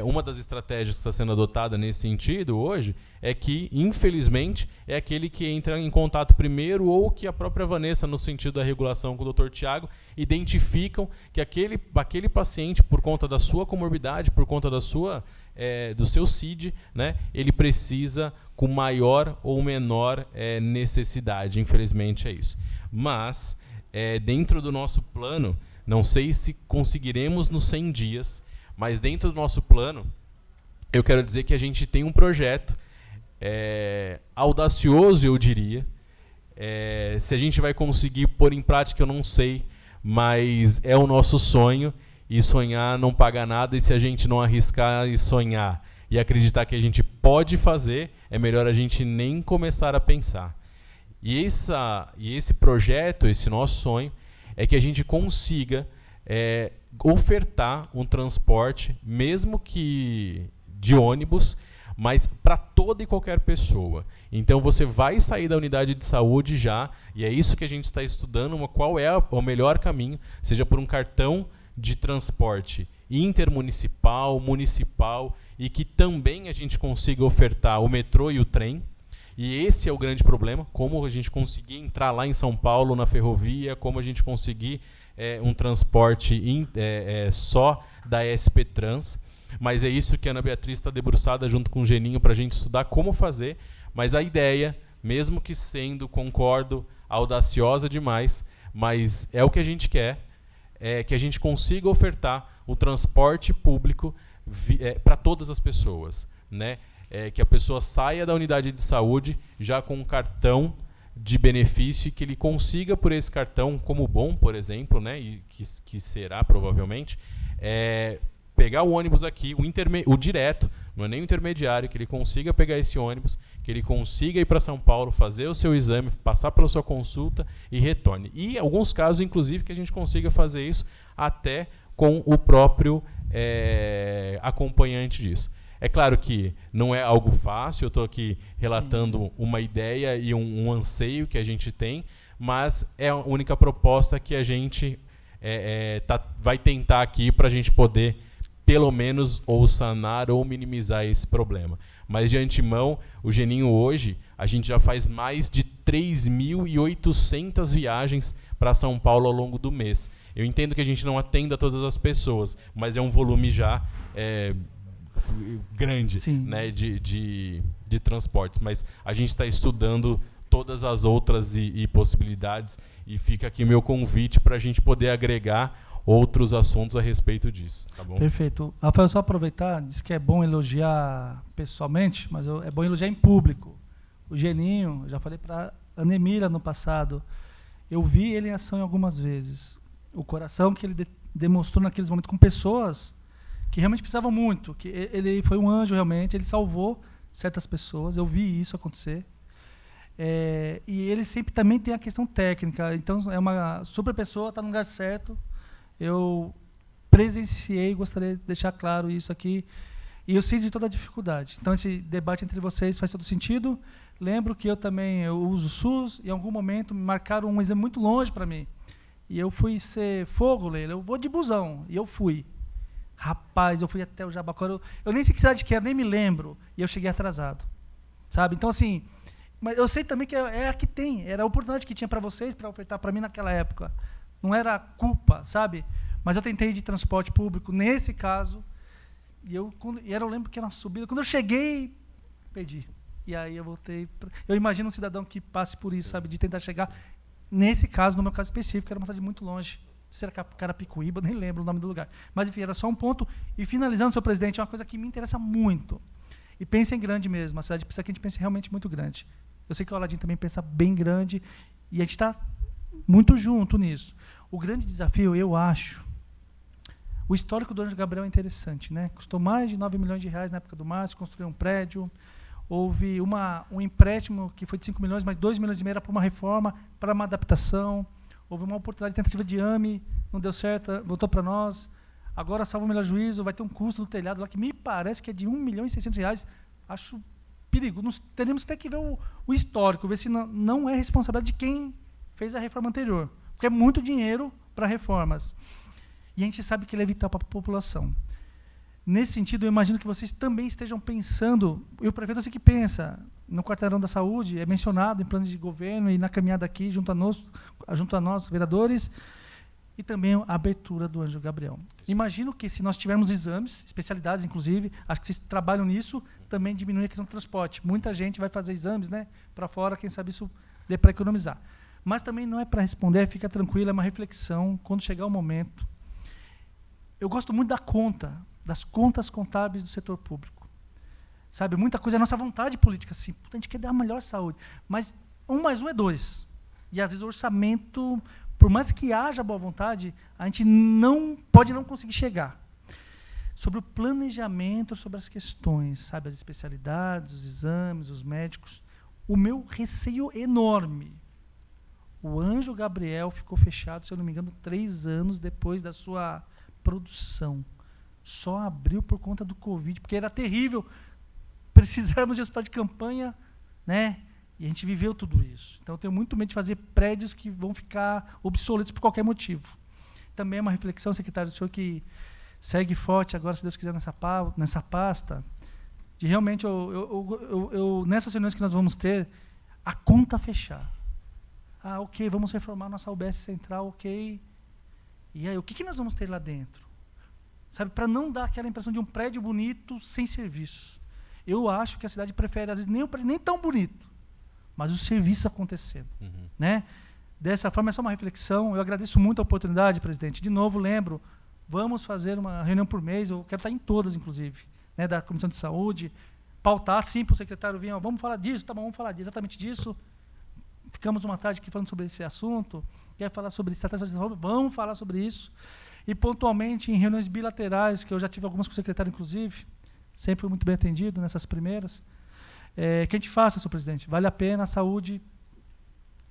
Uma das estratégias que está sendo adotada nesse sentido hoje é que, infelizmente, é aquele que entra em contato primeiro ou que a própria Vanessa, no sentido da regulação com o Dr. Tiago, identificam que aquele paciente, por conta da sua comorbidade, por conta da sua, do seu CID, né, ele precisa com maior ou menor necessidade. Infelizmente é isso. Mas, dentro do nosso plano, não sei se conseguiremos nos 100 dias, mas dentro do nosso plano, eu quero dizer que a gente tem um projeto audacioso, eu diria, Se a gente vai conseguir pôr em prática, eu não sei, mas é o nosso sonho, e sonhar não paga nada, e se a gente não arriscar e sonhar e acreditar que a gente pode fazer, é melhor a gente nem começar a pensar. E esse projeto, esse nosso sonho, é que a gente consiga ofertar um transporte, mesmo que de ônibus, mas para toda e qualquer pessoa. Então você vai sair da unidade de saúde já, e é isso que a gente está estudando, qual é o melhor caminho, seja por um cartão de transporte intermunicipal, municipal, e que também a gente consiga ofertar o metrô e o trem. E esse é o grande problema, como a gente conseguir entrar lá em São Paulo na ferrovia, como a gente conseguir um transporte só da SP Trans. Mas é isso que a Ana Beatriz está debruçada junto com o Geninho para a gente estudar como fazer. Mas a ideia, mesmo que sendo, concordo, audaciosa demais, mas é o que a gente quer, é que a gente consiga ofertar o transporte público para todas as pessoas, né? Que a pessoa saia da unidade de saúde já com um cartão de benefício e que ele consiga, por esse cartão, como bom, por exemplo, né? E que será provavelmente, pegar o ônibus aqui, o direto, não é nem o intermediário, que ele consiga pegar esse ônibus, que ele consiga ir para São Paulo, fazer o seu exame, passar pela sua consulta e retorne. E em alguns casos, inclusive, que a gente consiga fazer isso até com o próprio acompanhante disso. É claro que não é algo fácil, eu estou aqui relatando uma ideia e um anseio que a gente tem, mas é a única proposta que a gente vai tentar aqui para a gente poder, pelo menos, ou sanar ou minimizar esse problema. Mas, de antemão, o Geninho hoje, a gente já faz mais de 3.800 viagens para São Paulo ao longo do mês. Eu entendo que a gente não atenda todas as pessoas, mas é um volume já grande, né, de transportes. Mas a gente está estudando todas as outras possibilidades, e fica aqui meu convite para a gente poder agregar outros assuntos a respeito disso. Tá bom? Perfeito. Rafael, só aproveitar, diz que é bom elogiar pessoalmente, mas é bom elogiar em público. O Geninho, já falei para a Ana Emília no passado, eu vi ele em ação em algumas vezes. O coração que ele demonstrou naqueles momentos com pessoas que realmente precisavam muito, que ele foi um anjo realmente, ele salvou certas pessoas, eu vi isso acontecer. E ele sempre também tem a questão técnica, então é uma super pessoa, está no lugar certo. Eu presenciei, gostaria de deixar claro isso aqui, e eu sei de toda a dificuldade. Então esse debate entre vocês faz todo sentido. Lembro que eu uso o SUS, e em algum momento me marcaram um exame muito longe para mim. E eu fui ser fogo, Leila, eu vou de busão. E eu fui. Rapaz, eu fui até o Jabaquara. Eu nem sei que cidade que era, nem me lembro. E eu cheguei atrasado. Sabe? Então, assim, mas eu sei também que é a que tem. Era a oportunidade que tinha para vocês, para ofertar para mim naquela época. Não era culpa, sabe? Mas eu tentei de transporte público, nesse caso. Eu lembro que era uma subida. Quando eu cheguei, perdi. E aí eu voltei. Eu imagino um cidadão que passe por isso, sabe? De tentar chegar. Nesse caso, no meu caso específico, era uma cidade muito longe. Se era Carapicuíba, nem lembro o nome do lugar. Mas, enfim, era só um ponto. E, finalizando, senhor presidente, é uma coisa que me interessa muito. E pense em grande mesmo. A cidade precisa que a gente pense realmente muito grande. Eu sei que o Aladim também pensa bem grande. E a gente está muito junto nisso. O grande desafio, eu acho... O histórico do Anjo Gabriel é interessante, né? Custou mais de 9 milhões de reais na época do Márcio, construir um prédio... Houve um empréstimo que foi de 5 milhões, mas 2 milhões e meio era para uma reforma, para uma adaptação. Houve uma oportunidade de tentativa de AME, não deu certo, voltou para nós. Agora, salvo o melhor juízo, vai ter um custo do telhado lá que me parece que é de 1 milhão e 600 reais. Acho perigo. Teremos até que ver o histórico, ver se não é responsabilidade de quem fez a reforma anterior. Porque é muito dinheiro para reformas. E a gente sabe que ele é vital para a população. Nesse sentido, eu imagino que vocês também estejam pensando, e o prefeito eu sei que pensa, no quarteirão da saúde, é mencionado em plano de governo e na caminhada aqui, junto a nós, vereadores, e também a abertura do Anjo Gabriel. Imagino que se nós tivermos exames, especialidades inclusive, acho que vocês trabalham nisso, também diminui a questão do transporte. Muita gente vai fazer exames, né, para fora, quem sabe isso dê para economizar. Mas também não é para responder, fica tranquilo, é uma reflexão, quando chegar o momento. Eu gosto muito das contas contábeis do setor público. Sabe, muita coisa é a nossa vontade política, assim, a gente quer dar a melhor saúde, mas 1 mais 1 é 2. E, às vezes, o orçamento, por mais que haja boa vontade, a gente pode não conseguir chegar. Sobre o planejamento, sobre as questões, sabe, as especialidades, os exames, os médicos, o meu receio enorme. O Anjo Gabriel ficou fechado, se eu não me engano, 3 anos depois da sua produção. Só abriu por conta do Covid, porque era terrível precisarmos de hospital de campanha, né? E a gente viveu tudo isso. Então, eu tenho muito medo de fazer prédios que vão ficar obsoletos por qualquer motivo. Também é uma reflexão, secretário, do senhor que segue forte agora, se Deus quiser, nessa pasta, de realmente, nessas reuniões que nós vamos ter, a conta fechar. Ok, vamos reformar nossa UBS central, ok. E aí, o que nós vamos ter lá dentro? Sabe, para não dar aquela impressão de um prédio bonito sem serviços. Eu acho que a cidade prefere, às vezes, nem um prédio nem tão bonito, mas o serviço acontecendo. Né? Dessa forma, é só uma reflexão. Eu agradeço muito a oportunidade, presidente. De novo, lembro, vamos fazer uma reunião por mês, eu quero estar em todas, inclusive, né, da Comissão de Saúde, pautar, sim, para o secretário vir, vamos falar disso, tá bom, vamos falar exatamente disso. Ficamos uma tarde aqui falando sobre esse assunto, quer falar sobre estratégia de saúde, vamos falar sobre isso. E, pontualmente, em reuniões bilaterais, que eu já tive algumas com o secretário, inclusive, sempre fui muito bem atendido nessas primeiras, que a gente faça, senhor presidente, vale a pena, a saúde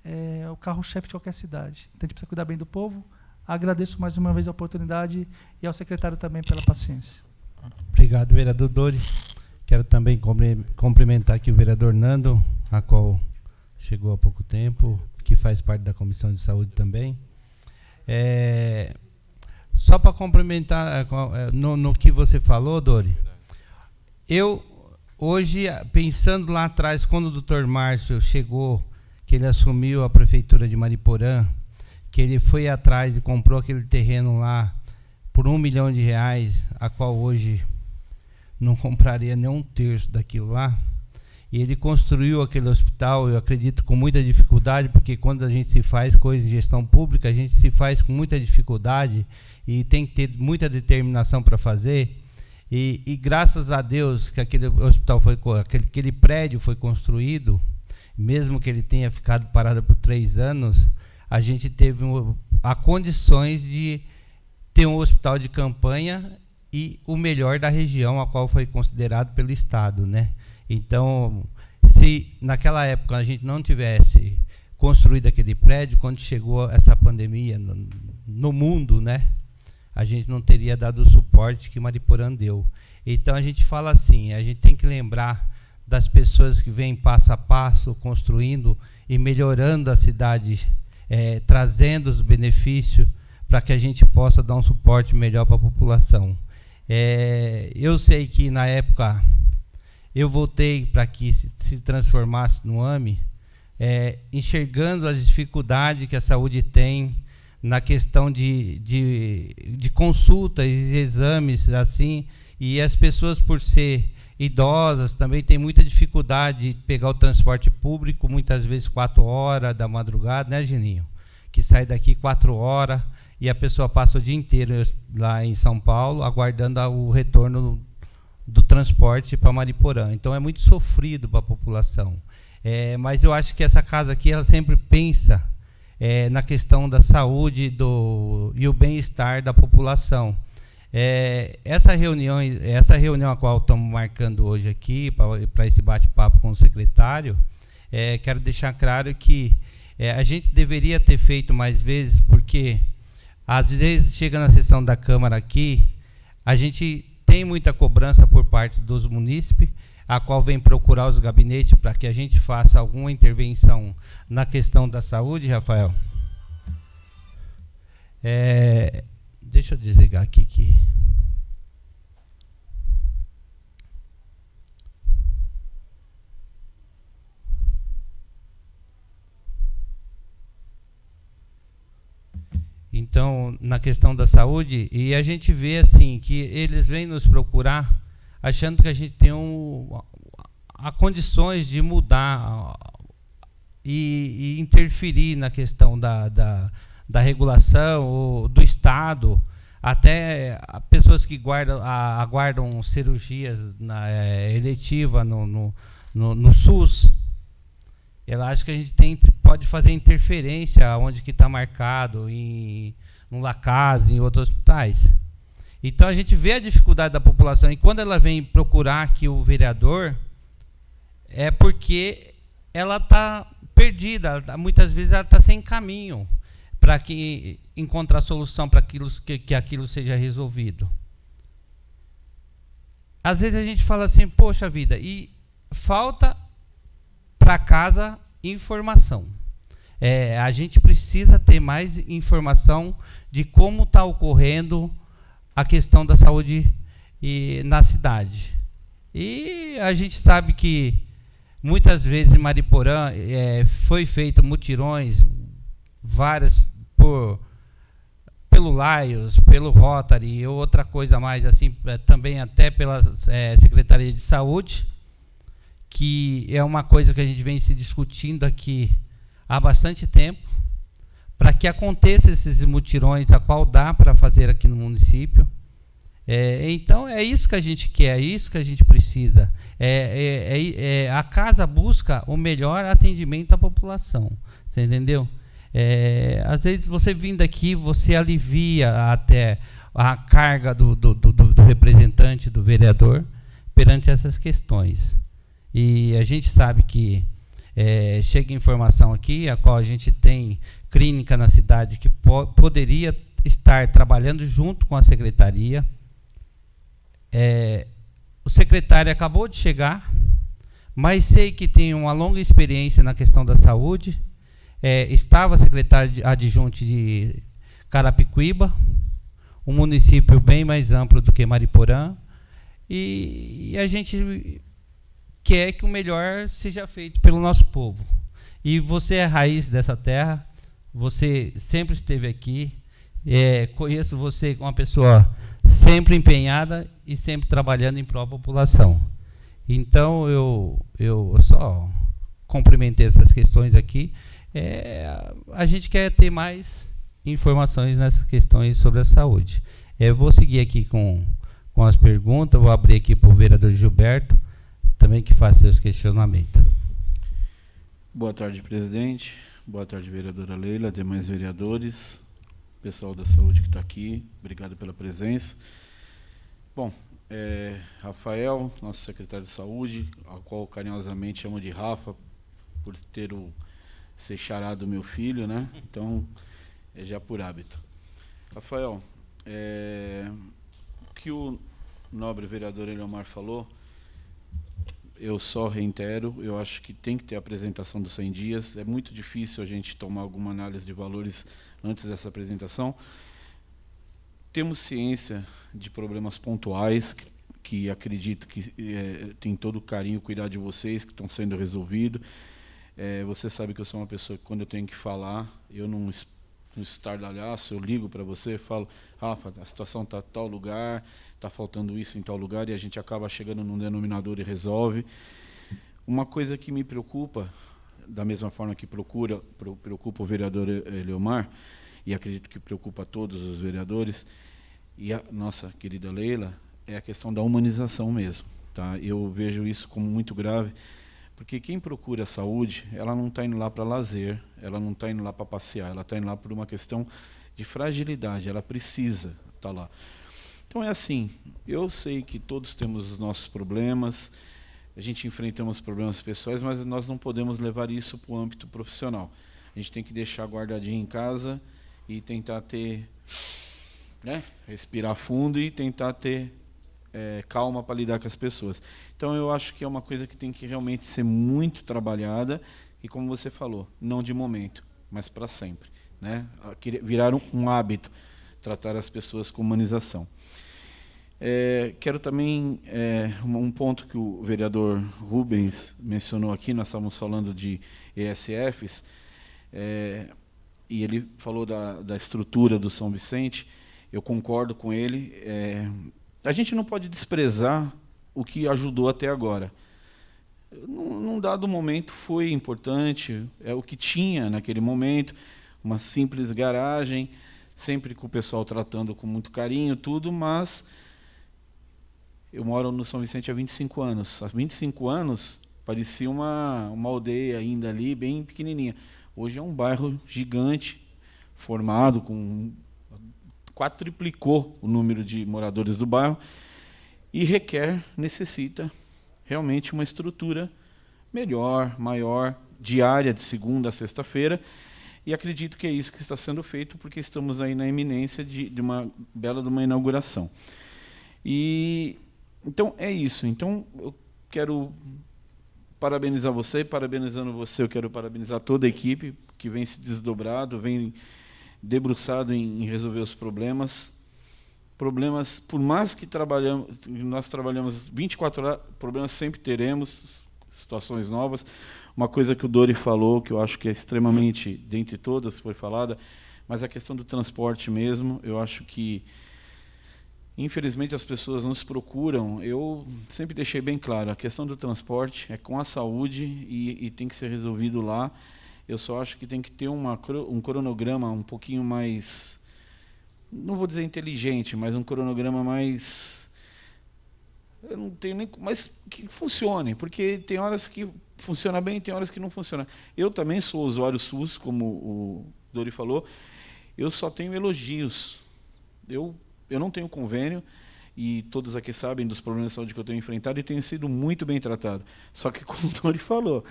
é o carro-chefe de qualquer cidade. Então, a gente precisa cuidar bem do povo. Agradeço mais uma vez a oportunidade e ao secretário também pela paciência. Obrigado, vereador Dori. Quero também cumprimentar aqui o vereador Nando, a qual chegou há pouco tempo, que faz parte da Comissão de Saúde também. Só para complementar no que você falou, Dori, eu, hoje, pensando lá atrás, quando o doutor Márcio chegou, que ele assumiu a prefeitura de Mariporã, que ele foi atrás e comprou aquele terreno lá por R$1 milhão, a qual hoje não compraria nem um terço daquilo lá, e ele construiu aquele hospital, eu acredito, com muita dificuldade, porque quando a gente se faz coisa em gestão pública, a gente se faz com muita dificuldade e tem que ter muita determinação para fazer, e graças a Deus que aquele hospital aquele prédio foi construído, mesmo que ele tenha ficado parado por 3 anos, a gente teve condições de ter um hospital de campanha e o melhor da região, a qual foi considerado pelo Estado, né? Então, se naquela época a gente não tivesse construído aquele prédio, quando chegou essa pandemia no mundo, né, a gente não teria dado o suporte que Mariporã deu. Então, a gente fala assim, a gente tem que lembrar das pessoas que vêm passo a passo, construindo e melhorando a cidade, trazendo os benefícios para que a gente possa dar um suporte melhor para a população. Eu sei que, na época, eu votei para que se transformasse no AME, enxergando as dificuldades que a saúde tem na questão de consultas e exames, assim, e as pessoas, por ser idosas, também têm muita dificuldade de pegar o transporte público, muitas vezes 4 horas da madrugada, né, Geninho? Que sai daqui 4 horas e a pessoa passa o dia inteiro lá em São Paulo, aguardando o retorno do transporte para Mariporã. Então, é muito sofrido para a população. Mas eu acho que essa casa aqui, ela sempre pensa na questão da saúde e o bem-estar da população. Essa reunião a qual estamos marcando hoje aqui, para esse bate-papo com o secretário, quero deixar claro que a gente deveria ter feito mais vezes, porque às vezes chega na sessão da Câmara aqui, a gente tem muita cobrança por parte dos munícipes, a qual vem procurar os gabinetes para que a gente faça alguma intervenção na questão da saúde, Rafael. Deixa eu desligar aqui que... Então, na questão da saúde, e a gente vê assim que eles vêm nos procurar achando que a gente tem condições de mudar e interferir na questão da regulação ou do Estado, até pessoas que aguardam cirurgias eletivas no SUS. ela acha que a gente pode fazer interferência onde que está marcado, no Lacase, em outros hospitais. Então a gente vê a dificuldade da população, e quando ela vem procurar aqui o vereador, é porque ela está perdida, muitas vezes ela está sem caminho para que encontrar solução para que aquilo seja resolvido. Às vezes a gente fala assim, poxa vida, e falta para casa informação. A gente precisa ter mais informação de como está ocorrendo a questão da saúde na cidade. E a gente sabe que muitas vezes em Mariporã foi feito mutirões, várias pelo Lions, pelo Rotary e outra coisa mais, assim, também até pela Secretaria de Saúde, que é uma coisa que a gente vem se discutindo aqui há bastante tempo, para que aconteça esses mutirões, a qual dá para fazer aqui no município. Então, é isso que a gente quer, é isso que a gente precisa. A casa busca o melhor atendimento à população. Você entendeu? Às vezes, você vindo aqui, você alivia até a carga do representante, do vereador, perante essas questões. E a gente sabe que chega informação aqui, a qual a gente tem clínica na cidade que poderia estar trabalhando junto com a secretaria. O secretário acabou de chegar, mas sei que tem uma longa experiência na questão da saúde. Estava secretário adjunto de Carapicuíba, um município bem mais amplo do que Mariporã, e a gente quer que o melhor seja feito pelo nosso povo. E você é a raiz dessa terra, você sempre esteve aqui, conheço você como uma pessoa sempre empenhada e sempre trabalhando em prol da população. Então, eu só cumprimentei essas questões aqui. A gente quer ter mais informações nessas questões sobre a saúde. Vou seguir aqui com as perguntas, vou abrir aqui para o vereador Gilberto, também que faça seus questionamentos. Boa tarde, presidente. Boa tarde, vereadora Leila, demais vereadores, pessoal da saúde que está aqui, obrigado pela presença. Bom, Rafael, nosso secretário de saúde, ao qual carinhosamente chamo de Rafa, por ser xará do meu filho, né? Então, já por hábito. Rafael, o que o nobre vereador Eliomar falou, eu só reitero, eu acho que tem que ter a apresentação dos 100 dias, é muito difícil a gente tomar alguma análise de valores antes dessa apresentação. Temos ciência de problemas pontuais, que acredito que tem todo o carinho e cuidado de vocês, que estão sendo resolvidos. Você sabe que eu sou uma pessoa que, quando eu tenho que falar, eu não estardalhaço, eu ligo para você, falo, Rafa, a situação está em tal lugar, está faltando isso em tal lugar, e a gente acaba chegando num denominador e resolve. Uma coisa que me preocupa, da mesma forma que preocupa o vereador Eliomar, e acredito que preocupa todos os vereadores, e a nossa querida Leila, é a questão da humanização mesmo. Tá? Eu vejo isso como muito grave, porque quem procura a saúde, ela não está indo lá para lazer, ela não está indo lá para passear, ela está indo lá por uma questão de fragilidade, ela precisa estar lá. Então é assim, eu sei que todos temos os nossos problemas, a gente enfrentamos problemas pessoais, mas nós não podemos levar isso para o âmbito profissional. A gente tem que deixar guardadinho em casa e tentar ter, respirar fundo e tentar ter calma para lidar com as pessoas. Então eu acho que é uma coisa que tem que realmente ser muito trabalhada e, como você falou, não de momento, mas para sempre, né? Virar um hábito, tratar as pessoas com humanização. Quero também um ponto que o vereador Rubens mencionou aqui, nós estávamos falando de ESFs, e ele falou da estrutura do São Vicente, eu concordo com ele. A gente não pode desprezar o que ajudou até agora. Num dado momento foi importante, é o que tinha naquele momento, uma simples garagem, sempre com o pessoal tratando com muito carinho, tudo, mas eu moro no São Vicente há 25 anos. Há 25 anos Parecia uma aldeia ainda ali, bem pequenininha. Hoje é um bairro gigante, formado com... quadruplicou o número de moradores do bairro e necessita realmente uma estrutura melhor, maior, diária, de segunda a sexta-feira. E acredito que é isso que está sendo feito, porque estamos aí na iminência de uma inauguração. E então é isso. Então eu quero parabenizar você, parabenizando você, eu quero parabenizar toda a equipe que vem se desdobrado, vem debruçado em resolver os problemas. Problemas, por mais que nós trabalhamos 24 horas, problemas sempre teremos, situações novas. Uma coisa que o Dori falou, que eu acho que é extremamente, dentre todas, foi falada, mas a questão do transporte mesmo, eu acho que, infelizmente, as pessoas nos procuram. Eu sempre deixei bem claro, a questão do transporte é com a saúde e tem que ser resolvido lá. Eu só acho que tem que ter um cronograma um pouquinho mais, não vou dizer inteligente, mas um cronograma mais... Eu não tenho nem... Mas que funcione, porque tem horas que funciona bem e tem horas que não funciona. Eu também sou usuário SUS, como o Dori falou, eu só tenho elogios. Eu não tenho convênio, e todos aqui sabem dos problemas de saúde que eu tenho enfrentado e tenho sido muito bem tratado. Só que, como o Dori falou,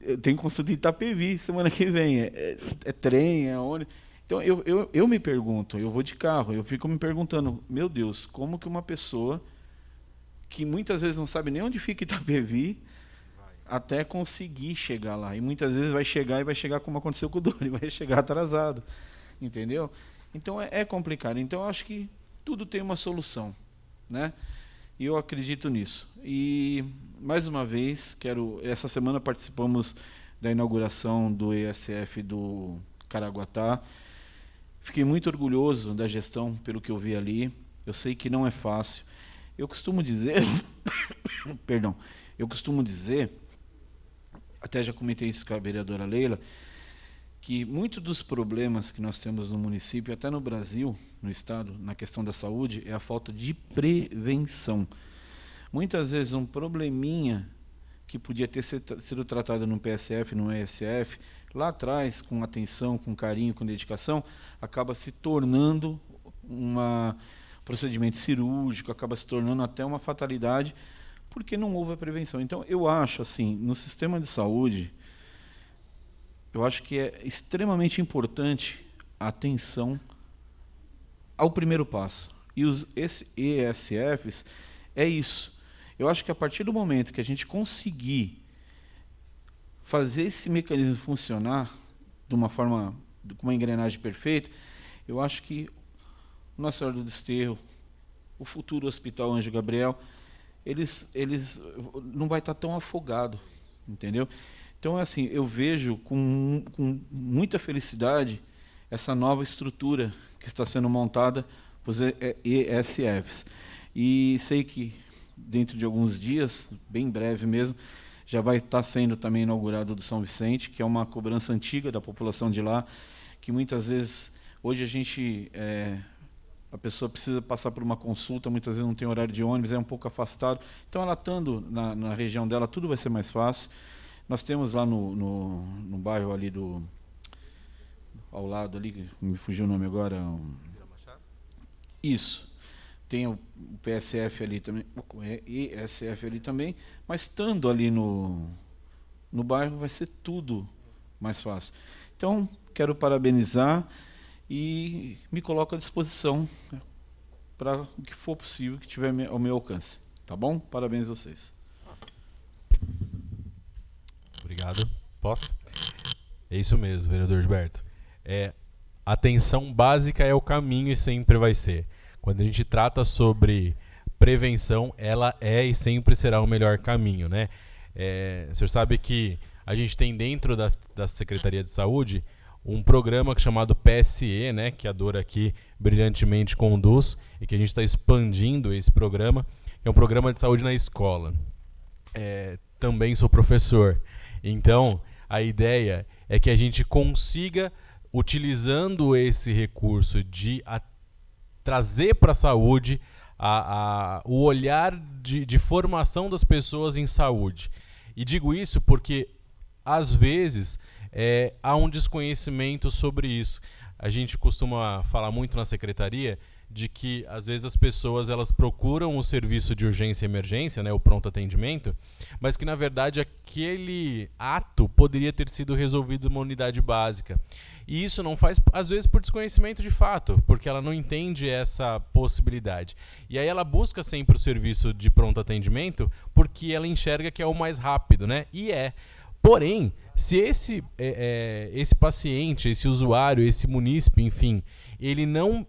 eu tenho consulta em Itapevi semana que vem. É trem, é ônibus. Então, eu me pergunto, eu vou de carro, eu fico me perguntando, meu Deus, como que uma pessoa que muitas vezes não sabe nem onde fica Itapevi, até conseguir chegar lá. E muitas vezes vai chegar como aconteceu com o Dori, vai chegar atrasado. Entendeu? Então é complicado. Então eu acho que tudo tem uma solução, né? E eu acredito nisso. E mais uma vez, essa semana participamos da inauguração do ESF do Caraguatá. Fiquei muito orgulhoso da gestão pelo que eu vi ali. Eu sei que não é fácil. Eu costumo dizer, perdão, até já comentei isso com a vereadora Leila, que muitos dos problemas que nós temos no município, até no Brasil, no estado, na questão da saúde, é a falta de prevenção. Muitas vezes um probleminha que podia ter sido tratado no PSF, no ESF, lá atrás, com atenção, com carinho, com dedicação, acaba se tornando procedimento cirúrgico, acaba se tornando até uma fatalidade, porque não houve a prevenção. Então, eu acho, assim, no sistema de saúde, eu acho que é extremamente importante a atenção ao primeiro passo. E esses ESFs é isso. Eu acho que a partir do momento que a gente conseguir fazer esse mecanismo funcionar de uma forma, com uma engrenagem perfeita, eu acho que Nossa Senhora do Desterro, o futuro Hospital Anjo Gabriel, eles não vai estar tão afogado, entendeu? Então, assim, eu vejo com muita felicidade essa nova estrutura que está sendo montada para os ESFs. E sei que dentro de alguns dias, bem breve mesmo, já vai estar sendo também inaugurado o do São Vicente, que é uma cobrança antiga da população de lá, que muitas vezes, hoje a pessoa precisa passar por uma consulta, muitas vezes não tem horário de ônibus, é um pouco afastado. Então, ela estando na região dela, tudo vai ser mais fácil. Nós temos lá no bairro ali ao lado ali, me fugiu o nome agora. Isso. Tem o PSF ali também, o ESF ali também, mas estando ali no bairro vai ser tudo mais fácil. Então, quero parabenizar e me coloco à disposição para o que for possível, que tiver ao meu alcance. Tá bom? Parabéns a vocês. Obrigado. Posso? É isso mesmo, vereador Gilberto. Atenção básica é o caminho e sempre vai ser. Quando a gente trata sobre prevenção, ela é e sempre será o melhor caminho, né? O senhor sabe que a gente tem dentro da Secretaria de Saúde um programa chamado PSE, né, que a Dora aqui brilhantemente conduz, e que a gente está expandindo esse programa, que é um programa de saúde na escola. Também sou professor, então a ideia é que a gente consiga, utilizando esse recurso de trazer para a saúde o olhar de formação das pessoas em saúde. E digo isso porque, às vezes, há um desconhecimento sobre isso. A gente costuma falar muito na secretaria de que, às vezes, as pessoas elas procuram o serviço de urgência e emergência, né, o pronto atendimento, mas que, na verdade, aquele ato poderia ter sido resolvido numa unidade básica. E isso não faz, às vezes, por desconhecimento de fato, porque ela não entende essa possibilidade. E aí ela busca sempre o serviço de pronto atendimento porque ela enxerga que é o mais rápido, né? E Porém, se esse paciente, esse usuário, esse munícipe, enfim, ele não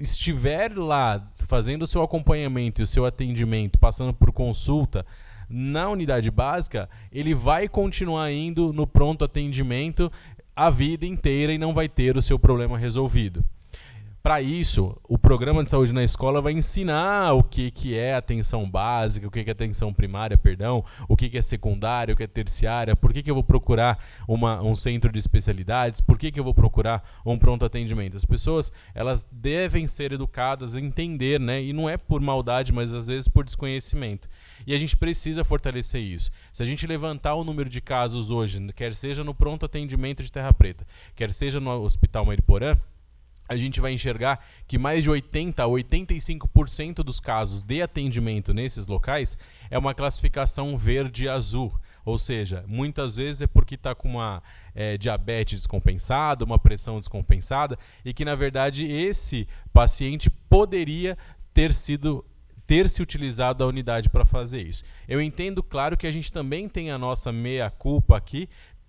estiver lá fazendo o seu acompanhamento e o seu atendimento, passando por consulta na unidade básica, ele vai continuar indo no pronto atendimento a vida inteira e não vai ter o seu problema resolvido. Para isso, o programa de saúde na escola vai ensinar o que é atenção básica, o que é atenção primária, o que é secundária, o que é terciária, por que eu vou procurar um centro de especialidades, por que eu vou procurar um pronto atendimento. As pessoas elas devem ser educadas a entender, né? E não é por maldade, mas às vezes por desconhecimento. E a gente precisa fortalecer isso. Se a gente levantar o número de casos hoje, quer seja no pronto atendimento de Terra Preta, quer seja no Hospital Mariporã, a gente vai enxergar que mais de 80% a 85% dos casos de atendimento nesses locais é uma classificação verde-azul. Ou seja, muitas vezes é porque está com uma diabetes descompensada, uma pressão descompensada, e que, na verdade, esse paciente poderia ter se utilizado a unidade para fazer isso. Eu entendo, claro, que a gente também tem a nossa meia-culpa aqui,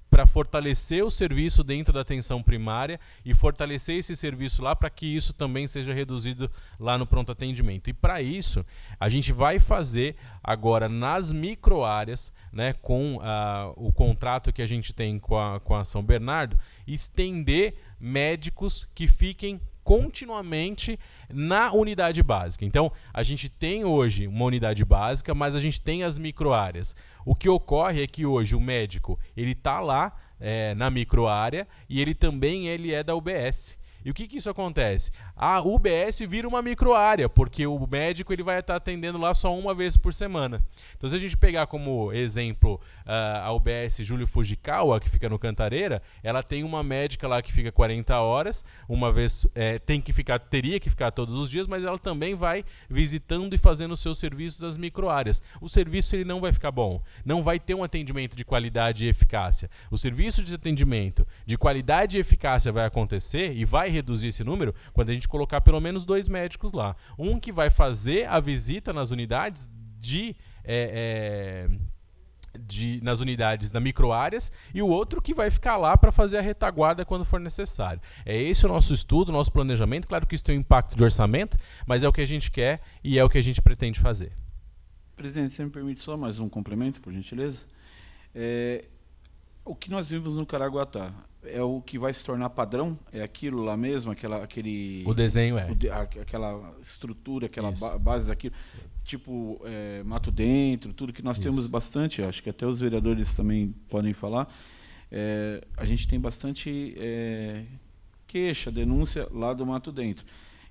para fortalecer o serviço dentro da atenção primária e fortalecer esse serviço lá para que isso também seja reduzido lá no pronto atendimento. E para isso, a gente vai fazer agora nas microáreas, né, com o contrato que a gente tem com a São Bernardo, estender médicos que fiquem continuamente na unidade básica. Então, a gente tem hoje uma unidade básica, mas a gente tem as microáreas. O que ocorre é que hoje o médico ele está lá na microárea e ele também é da UBS. E o que isso acontece? A UBS vira uma microárea, porque o médico ele vai estar atendendo lá só uma vez por semana. Então, se a gente pegar como exemplo a UBS Júlio Fujikawa, que fica no Cantareira, ela tem uma médica lá que fica 40 horas, uma vez teria que ficar todos os dias, mas ela também vai visitando e fazendo os seus serviços das microáreas. O serviço ele não vai ficar bom, não vai ter um atendimento de qualidade e eficácia. O serviço de atendimento de qualidade e eficácia vai acontecer e vai reduzir esse número quando a gente colocar pelo menos 2 médicos lá. Um que vai fazer a visita nas unidades nas unidades da microáreas e o outro que vai ficar lá para fazer a retaguarda quando for necessário. É esse o nosso estudo, o nosso planejamento. Claro que isso tem um impacto de orçamento, mas é o que a gente quer e é o que a gente pretende fazer. Presidente, você me permite só mais um complemento, por gentileza? O que nós vimos no Caraguatá é o que vai se tornar padrão? É aquilo lá mesmo? Aquele... O desenho aquela estrutura, aquela base daquilo, tipo Mato Dentro, tudo que nós temos bastante, acho que até os vereadores também podem falar. A gente tem bastante queixa, denúncia lá do Mato Dentro.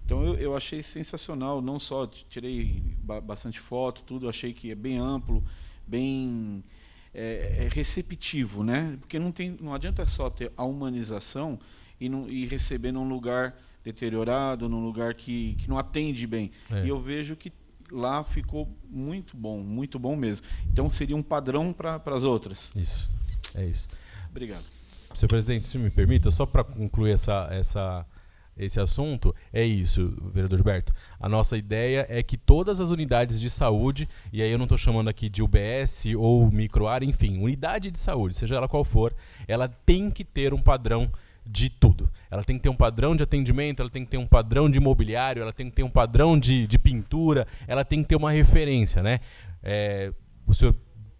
Então eu achei sensacional, não só tirei bastante foto, tudo, achei que é bem amplo, bem... receptivo, né? Porque não adianta só ter a humanização e receber num lugar deteriorado, num lugar que não atende bem. E eu vejo que lá ficou muito bom mesmo. Então seria um padrão para as outras. Isso, é isso. Obrigado. Senhor presidente, se me permita, só para concluir esse assunto, é isso, vereador Gilberto. A nossa ideia é que todas as unidades de saúde, e aí eu não estou chamando aqui de UBS ou microárea, enfim, unidade de saúde, seja ela qual for, ela tem que ter um padrão de tudo. Ela tem que ter um padrão de atendimento, ela tem que ter um padrão de imobiliário, ela tem que ter um padrão de pintura, ela tem que ter uma referência, né? O senhor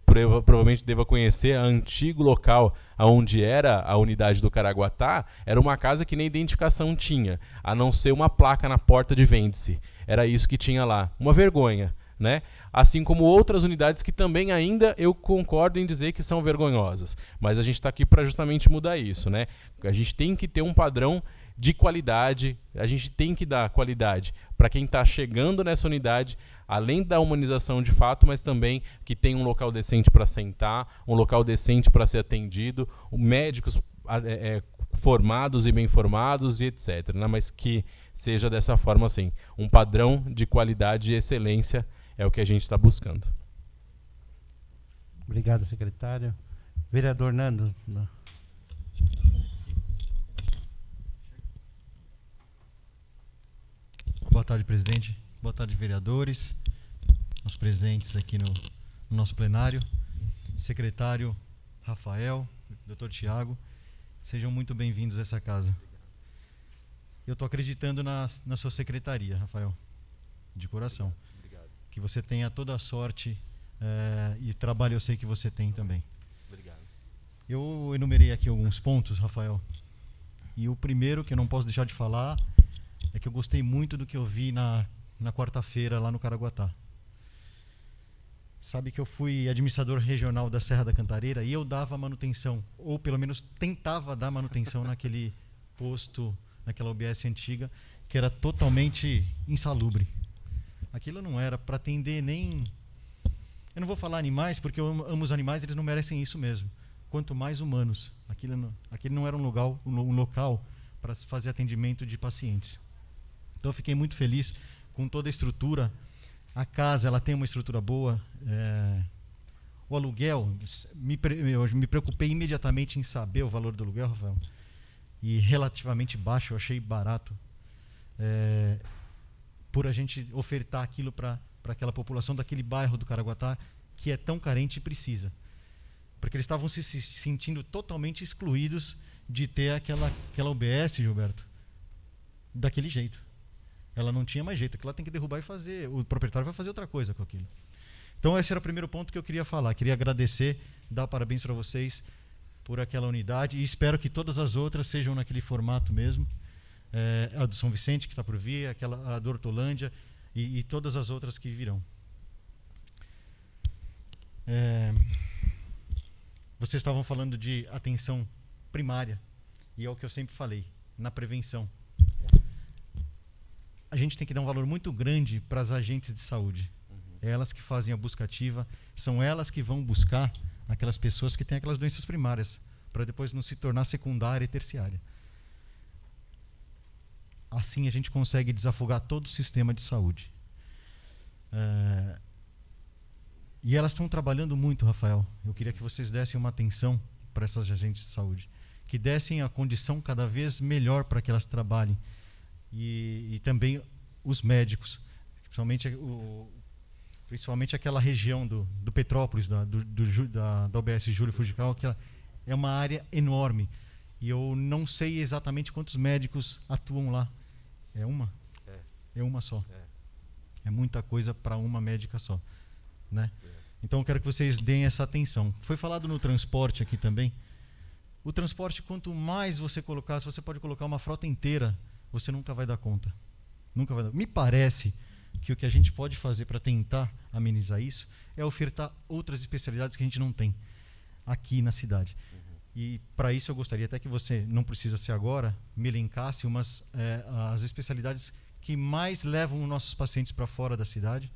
provavelmente deva conhecer a antigo local onde era a unidade do Caraguatá, era uma casa que nem identificação tinha, a não ser uma placa na porta de vende-se. Era isso que tinha lá. Uma vergonha, né? Assim como outras unidades que também ainda eu concordo em dizer que são vergonhosas. Mas a gente está aqui para justamente mudar isso, né? A gente tem que ter um padrão de qualidade. A gente tem que dar qualidade para quem está chegando nessa unidade, além da humanização de fato, mas também que tem um local decente para sentar, um local decente para ser atendido, médicos formados e bem formados e etc. Né? Mas que seja dessa forma assim, um padrão de qualidade e excelência é o que a gente está buscando. Obrigado, secretário. Vereador Nando. Boa tarde, presidente. Boa tarde, vereadores, os presentes aqui no nosso plenário. Secretário Rafael, doutor Tiago, sejam muito bem-vindos a essa casa. Eu estou acreditando na sua secretaria, Rafael, de coração. Obrigado. Que você tenha toda a sorte e trabalho eu sei que você tem também. Obrigado. Eu enumerei aqui alguns pontos, Rafael, e o primeiro que eu não posso deixar de falar é que eu gostei muito do que eu vi na quarta-feira lá no Caraguatá. Sabe que eu fui administrador regional da Serra da Cantareira e eu dava manutenção, ou pelo menos tentava dar manutenção naquele posto, naquela OBS antiga, que era totalmente insalubre. Aquilo não era para atender nem... Eu não vou falar animais, porque eu amo os animais, eles não merecem isso mesmo. Quanto mais humanos. Aquele não era um local para fazer atendimento de pacientes. Então eu fiquei muito feliz com toda a estrutura. A casa ela tem uma estrutura boa. O aluguel, eu me preocupei imediatamente em saber o valor do aluguel, Rafael. E relativamente baixo, eu achei barato. Por a gente ofertar aquilo para aquela população daquele bairro do Caraguatá que é tão carente e precisa. Porque eles estavam se sentindo totalmente excluídos de ter aquela UBS, Gilberto, daquele jeito. Ela não tinha mais jeito, aquilo lá tem que derrubar e fazer, o proprietário vai fazer outra coisa com aquilo. Então esse era o primeiro ponto que eu queria falar. Queria agradecer, dar parabéns para vocês por aquela unidade e espero que todas as outras sejam naquele formato mesmo. A do São Vicente que está por vir, a do Hortolândia e todas as outras que virão. Vocês estavam falando de atenção primária e é o que eu sempre falei, na prevenção. A gente tem que dar um valor muito grande para as agentes de saúde. É elas que fazem a busca ativa, são elas que vão buscar aquelas pessoas que têm aquelas doenças primárias, para depois não se tornar secundária e terciária. Assim a gente consegue desafogar todo o sistema de saúde. E elas estão trabalhando muito, Rafael. Eu queria que vocês dessem uma atenção para essas agentes de saúde, que dessem a condição cada vez melhor para que elas trabalhem. E também os médicos, principalmente aquela região do Petrópolis, da UBS Júlio Fujical, que é uma área enorme. E eu não sei exatamente quantos médicos atuam lá. É uma? É uma só. É muita coisa para uma médica só, né? Então eu quero que vocês deem essa atenção. Foi falado no transporte aqui também. O transporte, quanto mais você colocar, se você pode colocar uma frota inteira, você nunca vai dar conta. Nunca vai dar. Me parece que o que a gente pode fazer para tentar amenizar isso é ofertar outras especialidades que a gente não tem aqui na cidade. E para isso eu gostaria até que você, não precisa ser agora, me elencasse as especialidades que mais levam os nossos pacientes para fora da cidade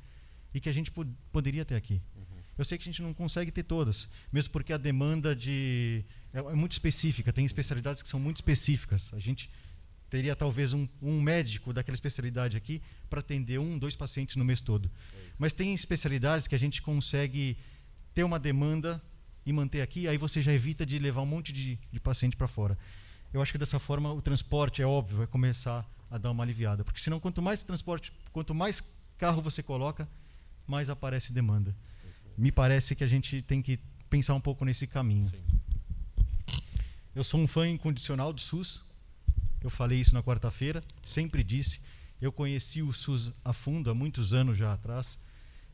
e que a gente poderia ter aqui. Eu sei que a gente não consegue ter todas, mesmo porque a demanda é muito específica, tem especialidades que são muito específicas. A gente teria talvez um médico daquela especialidade aqui para atender 1, 2 pacientes no mês todo. Mas tem especialidades que a gente consegue ter uma demanda e manter aqui, aí você já evita de levar um monte de paciente para fora. Eu acho que dessa forma o transporte, é óbvio, vai começar a dar uma aliviada. Porque senão quanto mais transporte, quanto mais carro você coloca, mais aparece demanda. Me parece que a gente tem que pensar um pouco nesse caminho. Sim. Eu sou um fã incondicional do SUS. Eu falei isso na quarta-feira, sempre disse. Eu conheci o SUS a fundo há muitos anos já atrás.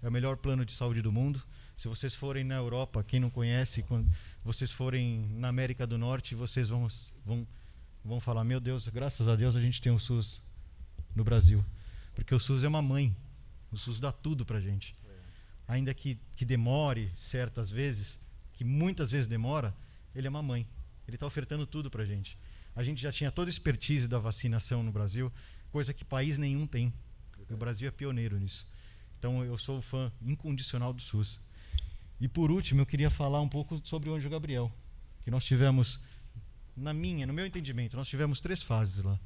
É o melhor plano de saúde do mundo. Se vocês forem na Europa, quem não conhece, quando vocês forem na América do Norte, vocês vão falar, meu Deus, graças a Deus a gente tem o SUS no Brasil. Porque o SUS é uma mãe. O SUS dá tudo pra gente. Ainda que demore certas vezes, que muitas vezes demora, ele é uma mãe. Ele está ofertando tudo pra gente. A gente já tinha toda a expertise da vacinação no Brasil, coisa que país nenhum tem. O Brasil é pioneiro nisso. Então eu sou fã incondicional do SUS. E por último, eu queria falar um pouco sobre o Anjo Gabriel, que nós tivemos, no meu entendimento, nós tivemos 3 fases lá.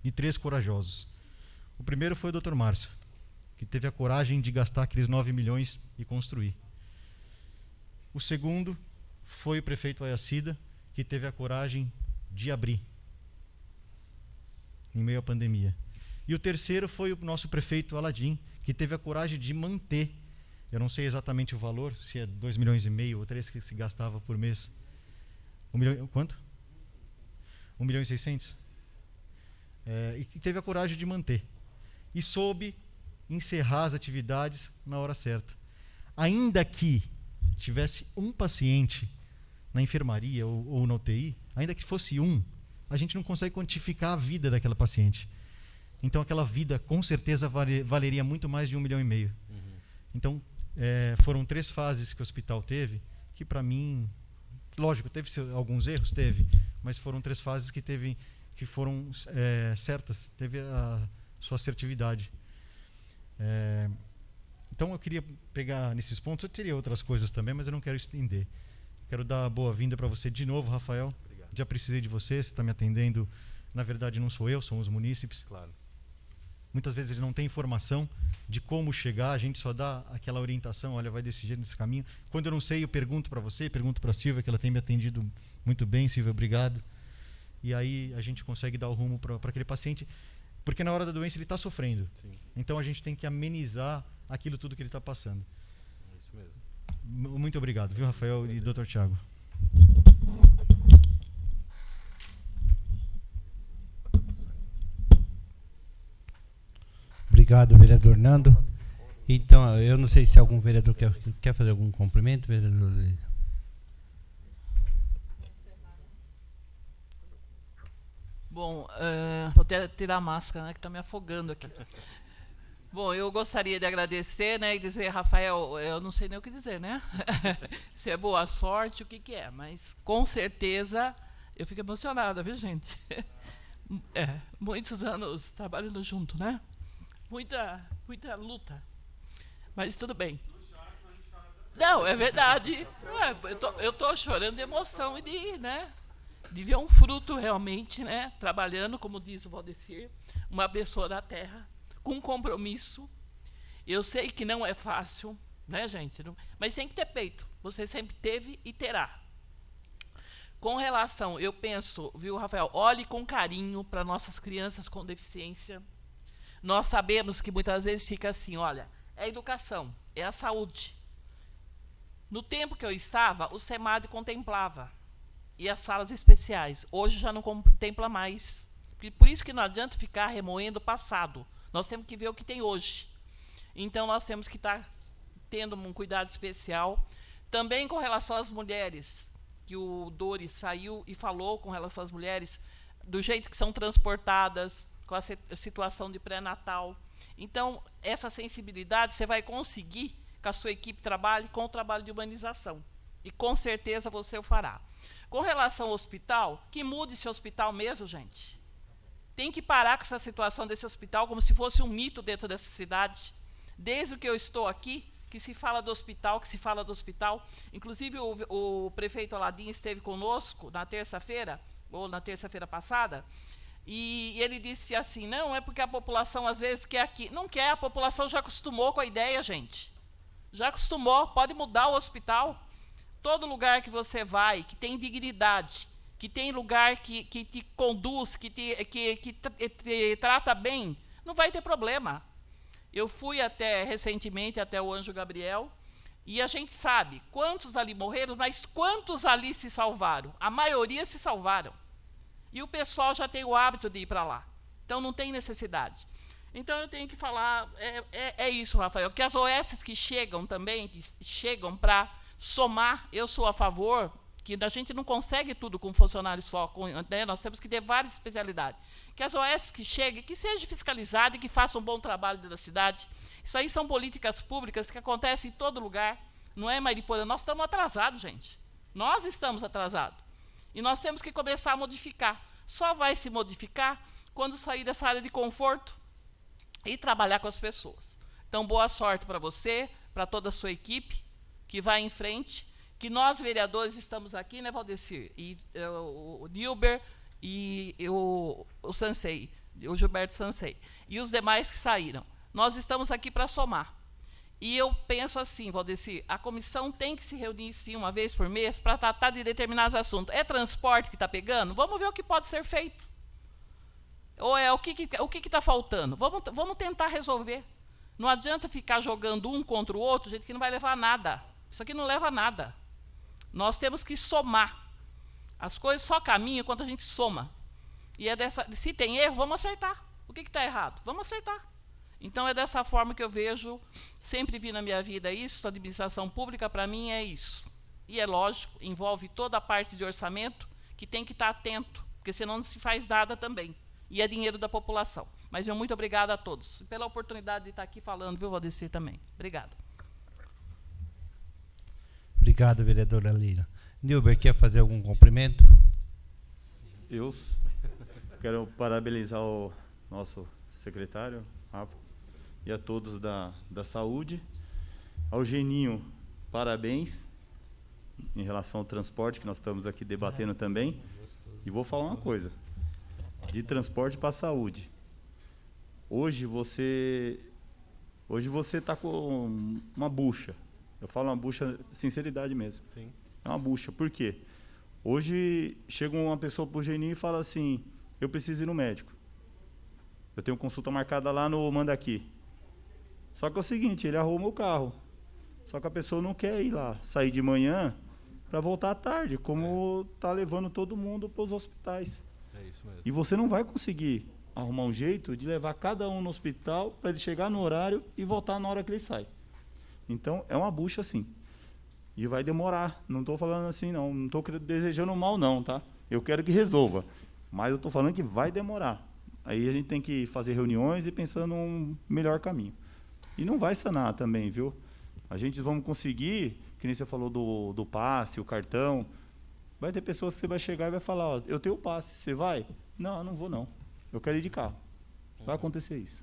E 3 corajosos. O primeiro foi o Dr. Márcio, que teve a coragem de gastar aqueles 9 milhões e construir. O segundo foi o prefeito Ayacida, que teve a coragem de abrir em meio à pandemia. E o terceiro foi o nosso prefeito Aladim, que teve a coragem de manter. Eu não sei exatamente o valor, se é 2 milhões e meio ou 3 que se gastava por mês. 1 milhão, quanto? 1 milhão e 600? E que teve a coragem de manter. E soube encerrar as atividades na hora certa. Ainda que tivesse um paciente na enfermaria ou na UTI, ainda que fosse a gente não consegue quantificar a vida daquela paciente. Então aquela vida com certeza valeria muito mais de 1,5 milhão. Então foram 3 fases que o hospital teve, que para mim, lógico, teve alguns erros, mas foram 3 fases que foram certas, teve a sua assertividade. Então eu queria pegar nesses pontos, eu teria outras coisas também, mas eu não quero estender. Quero dar boa-vinda para você de novo, Rafael. Obrigado. Já precisei de você está me atendendo. Na verdade não sou eu, são os munícipes. Claro. Muitas vezes ele não tem informação de como chegar, a gente só dá aquela orientação, olha, vai desse jeito, nesse caminho. Quando eu não sei, eu pergunto para você, pergunto para a Silvia, que ela tem me atendido muito bem. Silvia, obrigado. E aí a gente consegue dar o rumo para aquele paciente, porque na hora da doença ele está sofrendo. Sim. Então a gente tem que amenizar aquilo tudo que ele está passando. É isso mesmo. Muito obrigado, viu, Rafael e Dr. Tiago. Obrigado, vereador Nando. Então, eu não sei se algum vereador quer fazer algum cumprimento, vereador. Bom, vou até tirar a máscara, né, que está me afogando aqui. Bom, eu gostaria de agradecer, né, e dizer, Rafael, eu não sei nem o que dizer, né? Se é boa sorte, o que é, mas com certeza eu fico emocionada, viu, gente? Muitos anos trabalhando junto, né? Muita luta, mas tudo bem. Não, é verdade. Eu tô chorando de emoção e de ver um fruto realmente, né? Trabalhando, como diz o Valdecir, uma pessoa da terra, com compromisso. Eu sei que não é fácil, né, gente? Mas tem que ter peito. Você sempre teve e terá. Com relação, eu penso, viu, Rafael, olhe com carinho para nossas crianças com deficiência. Nós sabemos que muitas vezes fica assim, olha, é a educação, é a saúde. No tempo que eu estava, o SEMAD contemplava. E as salas especiais. Hoje já não contempla mais. Por isso que não adianta ficar remoendo o passado. Nós temos que ver o que tem hoje. Então, nós temos que estar tendo um cuidado especial. Também com relação às mulheres, que o Dori saiu e falou com relação às mulheres, do jeito que são transportadas, com a situação de pré-natal. Então, essa sensibilidade você vai conseguir que a sua equipe trabalhe com o trabalho de humanização. E com certeza você o fará. Com relação ao hospital, que mude esse hospital mesmo, gente. Tem que parar com essa situação desse hospital como se fosse um mito dentro dessa cidade. Desde que eu estou aqui, que se fala do hospital, Inclusive, o prefeito Aladim esteve conosco na terça-feira, ou na terça-feira passada, e ele disse assim, não, é porque a população às vezes quer aqui. Não quer, a população já acostumou com a ideia, gente. Já acostumou, pode mudar o hospital. Todo lugar que você vai, que tem dignidade, que tem lugar que te conduz, que te trata bem, não vai ter problema. Eu fui recentemente até o Anjo Gabriel, e a gente sabe quantos ali morreram, mas quantos ali se salvaram? A maioria se salvaram. E o pessoal já tem o hábito de ir para lá. Então, não tem necessidade. Então, eu tenho que falar, é isso, Rafael, que as OS que chegam também, que chegam para somar, eu sou a favor, que a gente não consegue tudo com funcionário só, né? Nós temos que ter várias especialidades. Que as OS que cheguem, que sejam fiscalizadas e que façam um bom trabalho dentro da cidade. Isso aí são políticas públicas que acontecem em todo lugar. Não é, Mariporã? Nós estamos atrasados, gente. Nós estamos atrasados. E nós temos que começar a modificar. Só vai se modificar quando sair dessa área de conforto e trabalhar com as pessoas. Então, boa sorte para você, para toda a sua equipe, que vai em frente, que nós, vereadores, estamos aqui, né, Valdecir? E o Nilber e o Sansei, o Gilberto Sansei, e os demais que saíram. Nós estamos aqui para somar. E eu penso assim, Valdecir, a comissão tem que se reunir, sim, uma vez por mês, para tratar de determinados assuntos. É transporte que está pegando? Vamos ver o que pode ser feito. Ou é o que está faltando? Vamos tentar resolver. Não adianta ficar jogando um contra o outro, gente, que não vai levar a nada. Isso aqui não leva a nada. Nós temos que somar. As coisas só caminham quando a gente soma. E se tem erro, vamos acertar. O que está errado? Vamos acertar. Então, é dessa forma que eu vejo, sempre vi na minha vida isso, a administração pública, para mim, é isso. E é lógico, envolve toda a parte de orçamento, que tem que estar atento, porque senão não se faz nada também. E é dinheiro da população. Mas eu muito obrigada a todos. E pela oportunidade de estar aqui falando, viu, Valdecir, também. Obrigada. Obrigado, vereadora Leila. Nilber, quer fazer algum cumprimento? Eu quero parabenizar o nosso secretário, Rafa, e a todos da saúde. Ao Geninho, parabéns em relação ao transporte, que nós estamos aqui debatendo também. E vou falar uma coisa, de transporte para a saúde. Hoje você está com uma bucha. Eu falo uma bucha, sinceridade mesmo. Sim. É uma bucha. Por quê? Hoje chega uma pessoa pro Geninho e fala assim, eu preciso ir no médico. Eu tenho consulta marcada lá no Mandaqui. Só que é o seguinte, ele arruma o carro. Só que a pessoa não quer ir lá, sair de manhã para voltar à tarde, como tá levando todo mundo para os hospitais. É isso mesmo. E você não vai conseguir arrumar um jeito de levar cada um no hospital para ele chegar no horário e voltar na hora que ele sai. Então, é uma bucha, sim. E vai demorar. Não estou falando assim, não. Não estou desejando mal, não, tá? Eu quero que resolva. Mas eu estou falando que vai demorar. Aí a gente tem que fazer reuniões e pensar num melhor caminho. E não vai sanar também, viu? A gente vamos conseguir, que nem você falou do passe, o cartão. Vai ter pessoas que você vai chegar e vai falar, ó, eu tenho o passe, você vai? Não, eu não vou não. Eu quero ir de carro. Vai acontecer isso.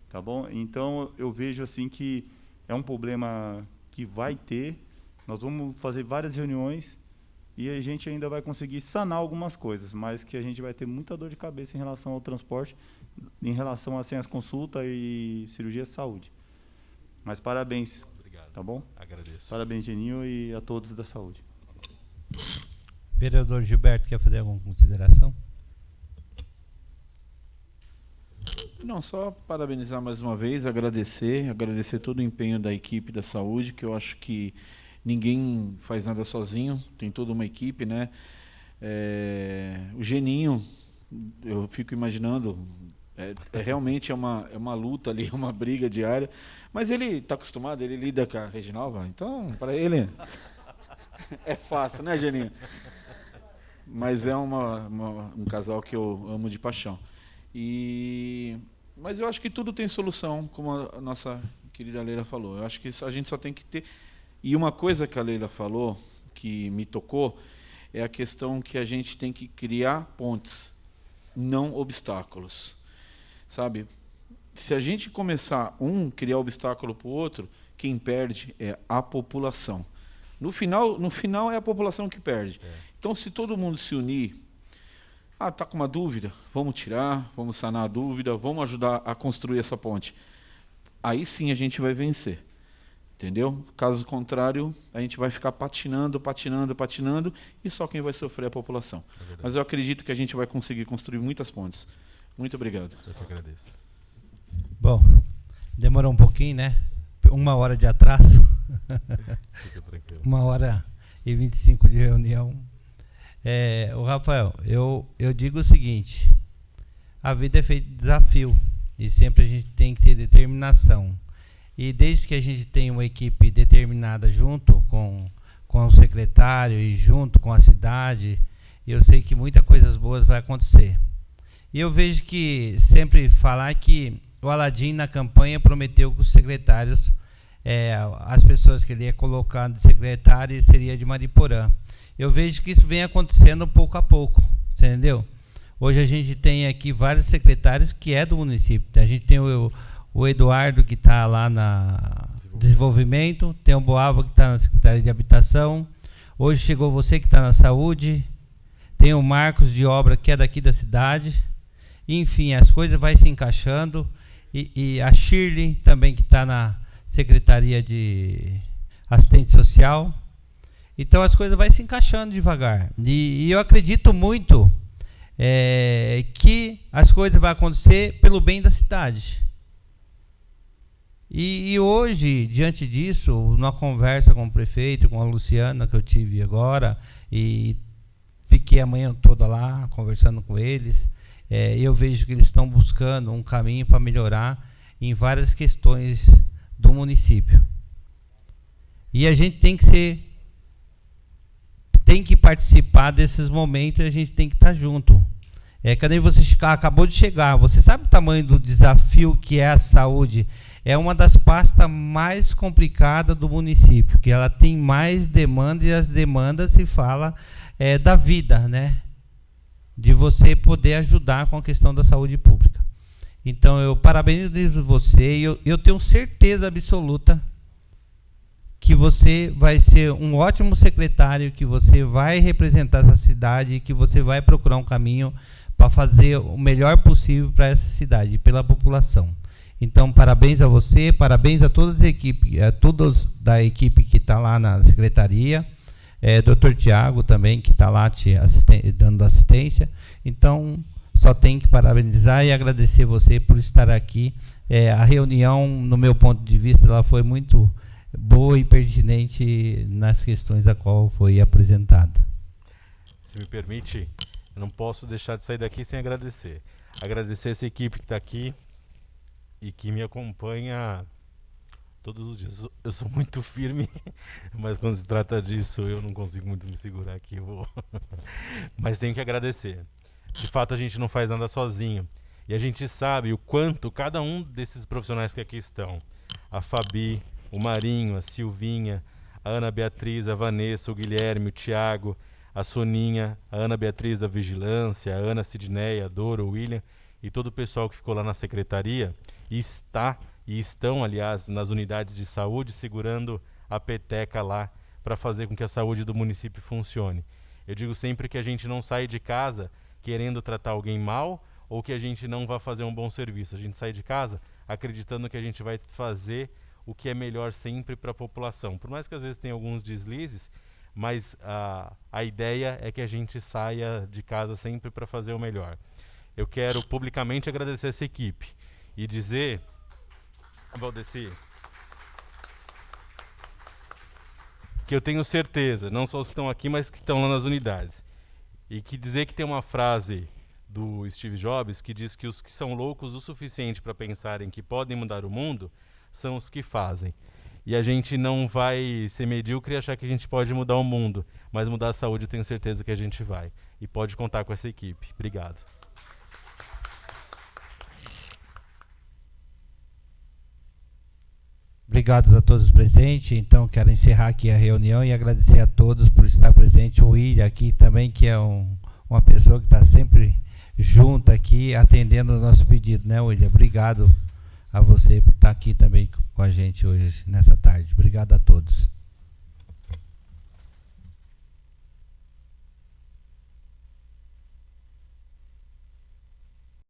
Tá bom? Então, eu vejo assim que é um problema que vai ter. Nós vamos fazer várias reuniões e a gente ainda vai conseguir sanar algumas coisas, mas que a gente vai ter muita dor de cabeça em relação ao transporte, em relação assim, às consultas e cirurgia de saúde. Mas parabéns. Obrigado. Tá bom? Agradeço. Parabéns, Geninho, e a todos da saúde. Vereador Gilberto, quer fazer alguma consideração? Não, só parabenizar mais uma vez, agradecer todo o empenho da equipe da saúde, que eu acho que ninguém faz nada sozinho, tem toda uma equipe, né? O Geninho, eu fico imaginando, realmente é uma luta ali, uma briga diária, mas ele está acostumado, ele lida com a Reginalva, então para ele é fácil, né, Geninho? Mas é um casal que eu amo de paixão. Mas eu acho que tudo tem solução, como a nossa querida Leila falou. Eu acho que a gente só tem que ter... E uma coisa que a Leila falou, que me tocou, é a questão que a gente tem que criar pontes, não obstáculos. Sabe? Se a gente começar criar obstáculo para o outro, quem perde é a população. No final é a população que perde. Então, se todo mundo se unir, está com uma dúvida? Vamos tirar, vamos sanar a dúvida, vamos ajudar a construir essa ponte. Aí sim a gente vai vencer. Entendeu? Caso contrário, a gente vai ficar patinando, e só quem vai sofrer é a população. Mas eu acredito que a gente vai conseguir construir muitas pontes. Muito obrigado. Eu que agradeço. Bom, demorou um pouquinho, né? 1 hora de atraso. Fica tranquilo. 1h25 de reunião. O Rafael, eu digo o seguinte, a vida é feita de desafio e sempre a gente tem que ter determinação. E desde que a gente tem uma equipe determinada junto com o secretário e junto com a cidade, eu sei que muitas coisas boas vai acontecer. E eu vejo que sempre falar que o Aladim na campanha prometeu que os secretários as pessoas que ele ia colocando de secretário seria de Mariporã. Eu vejo que isso vem acontecendo pouco a pouco, entendeu? Hoje a gente tem aqui vários secretários que é do município. A gente tem o Eduardo, que está lá na desenvolvimento, tem o Boava, que está na Secretaria de Habitação. Hoje chegou você, que está na saúde. Tem o Marcos de obra, que é daqui da cidade. Enfim, as coisas vão se encaixando. E a Shirley também, que está na Secretaria de Assistente Social. Então as coisas vão se encaixando devagar. E eu acredito muito que as coisas vão acontecer pelo bem da cidade. E hoje, diante disso, numa conversa com o prefeito, com a Luciana, que eu tive agora, e fiquei a manhã toda lá conversando com eles, eu vejo que eles estão buscando um caminho para melhorar em várias questões do município. E a gente tem que participar desses momentos, e a gente tem que estar junto. Cadê você acabou de chegar? Você sabe o tamanho do desafio que é a saúde? É uma das pastas mais complicadas do município, que ela tem mais demanda, e as demandas se fala da vida, né? De você poder ajudar com a questão da saúde pública. Então, eu parabenizo você, e eu tenho certeza absoluta que você vai ser um ótimo secretário, que você vai representar essa cidade, que você vai procurar um caminho para fazer o melhor possível para essa cidade e pela população. Então, parabéns a você, parabéns a todas as equipes, a todos da equipe que está lá na secretaria, Dr. Tiago também, que está lá dando assistência. Então, só tenho que parabenizar e agradecer você por estar aqui. A reunião, no meu ponto de vista, ela foi muito boa e pertinente nas questões a qual foi apresentada. Se me permite, eu não posso deixar de sair daqui sem agradecer. Agradecer essa equipe que está aqui e que me acompanha todos os dias. Eu sou muito firme, mas quando se trata disso eu não consigo muito me segurar aqui. Mas tenho que agradecer. De fato, a gente não faz nada sozinho. E a gente sabe o quanto cada um desses profissionais que aqui estão, a Fabi, o Marinho, a Silvinha, a Ana Beatriz, a Vanessa, o Guilherme, o Tiago, a Soninha, a Ana Beatriz da Vigilância, a Ana Sidneia, a Dora, o William e todo o pessoal que ficou lá na secretaria e estão, aliás, nas unidades de saúde, segurando a peteca lá para fazer com que a saúde do município funcione. Eu digo sempre que a gente não sai de casa querendo tratar alguém mal ou que a gente não vai fazer um bom serviço. A gente sai de casa acreditando que a gente vai fazer o que é melhor sempre para a população. Por mais que às vezes tenha alguns deslizes, mas a ideia é que a gente saia de casa sempre para fazer o melhor. Eu quero publicamente agradecer essa equipe e dizer, Valdeci, que eu tenho certeza, não só os que estão aqui, mas que estão lá nas unidades. E que dizer que tem uma frase do Steve Jobs que diz que os que são loucos o suficiente para pensarem que podem mudar o mundo são os que fazem. E a gente não vai ser medíocre e achar que a gente pode mudar o mundo, mas mudar a saúde eu tenho certeza que a gente vai. E pode contar com essa equipe. Obrigado. Obrigado a todos presentes. Então, quero encerrar aqui a reunião e agradecer a todos por estar presente. O William aqui também, que é uma pessoa que está sempre junto aqui, atendendo o nosso pedido, né, William? Obrigado a você por estar aqui também com a gente hoje, nessa tarde. Obrigado a todos.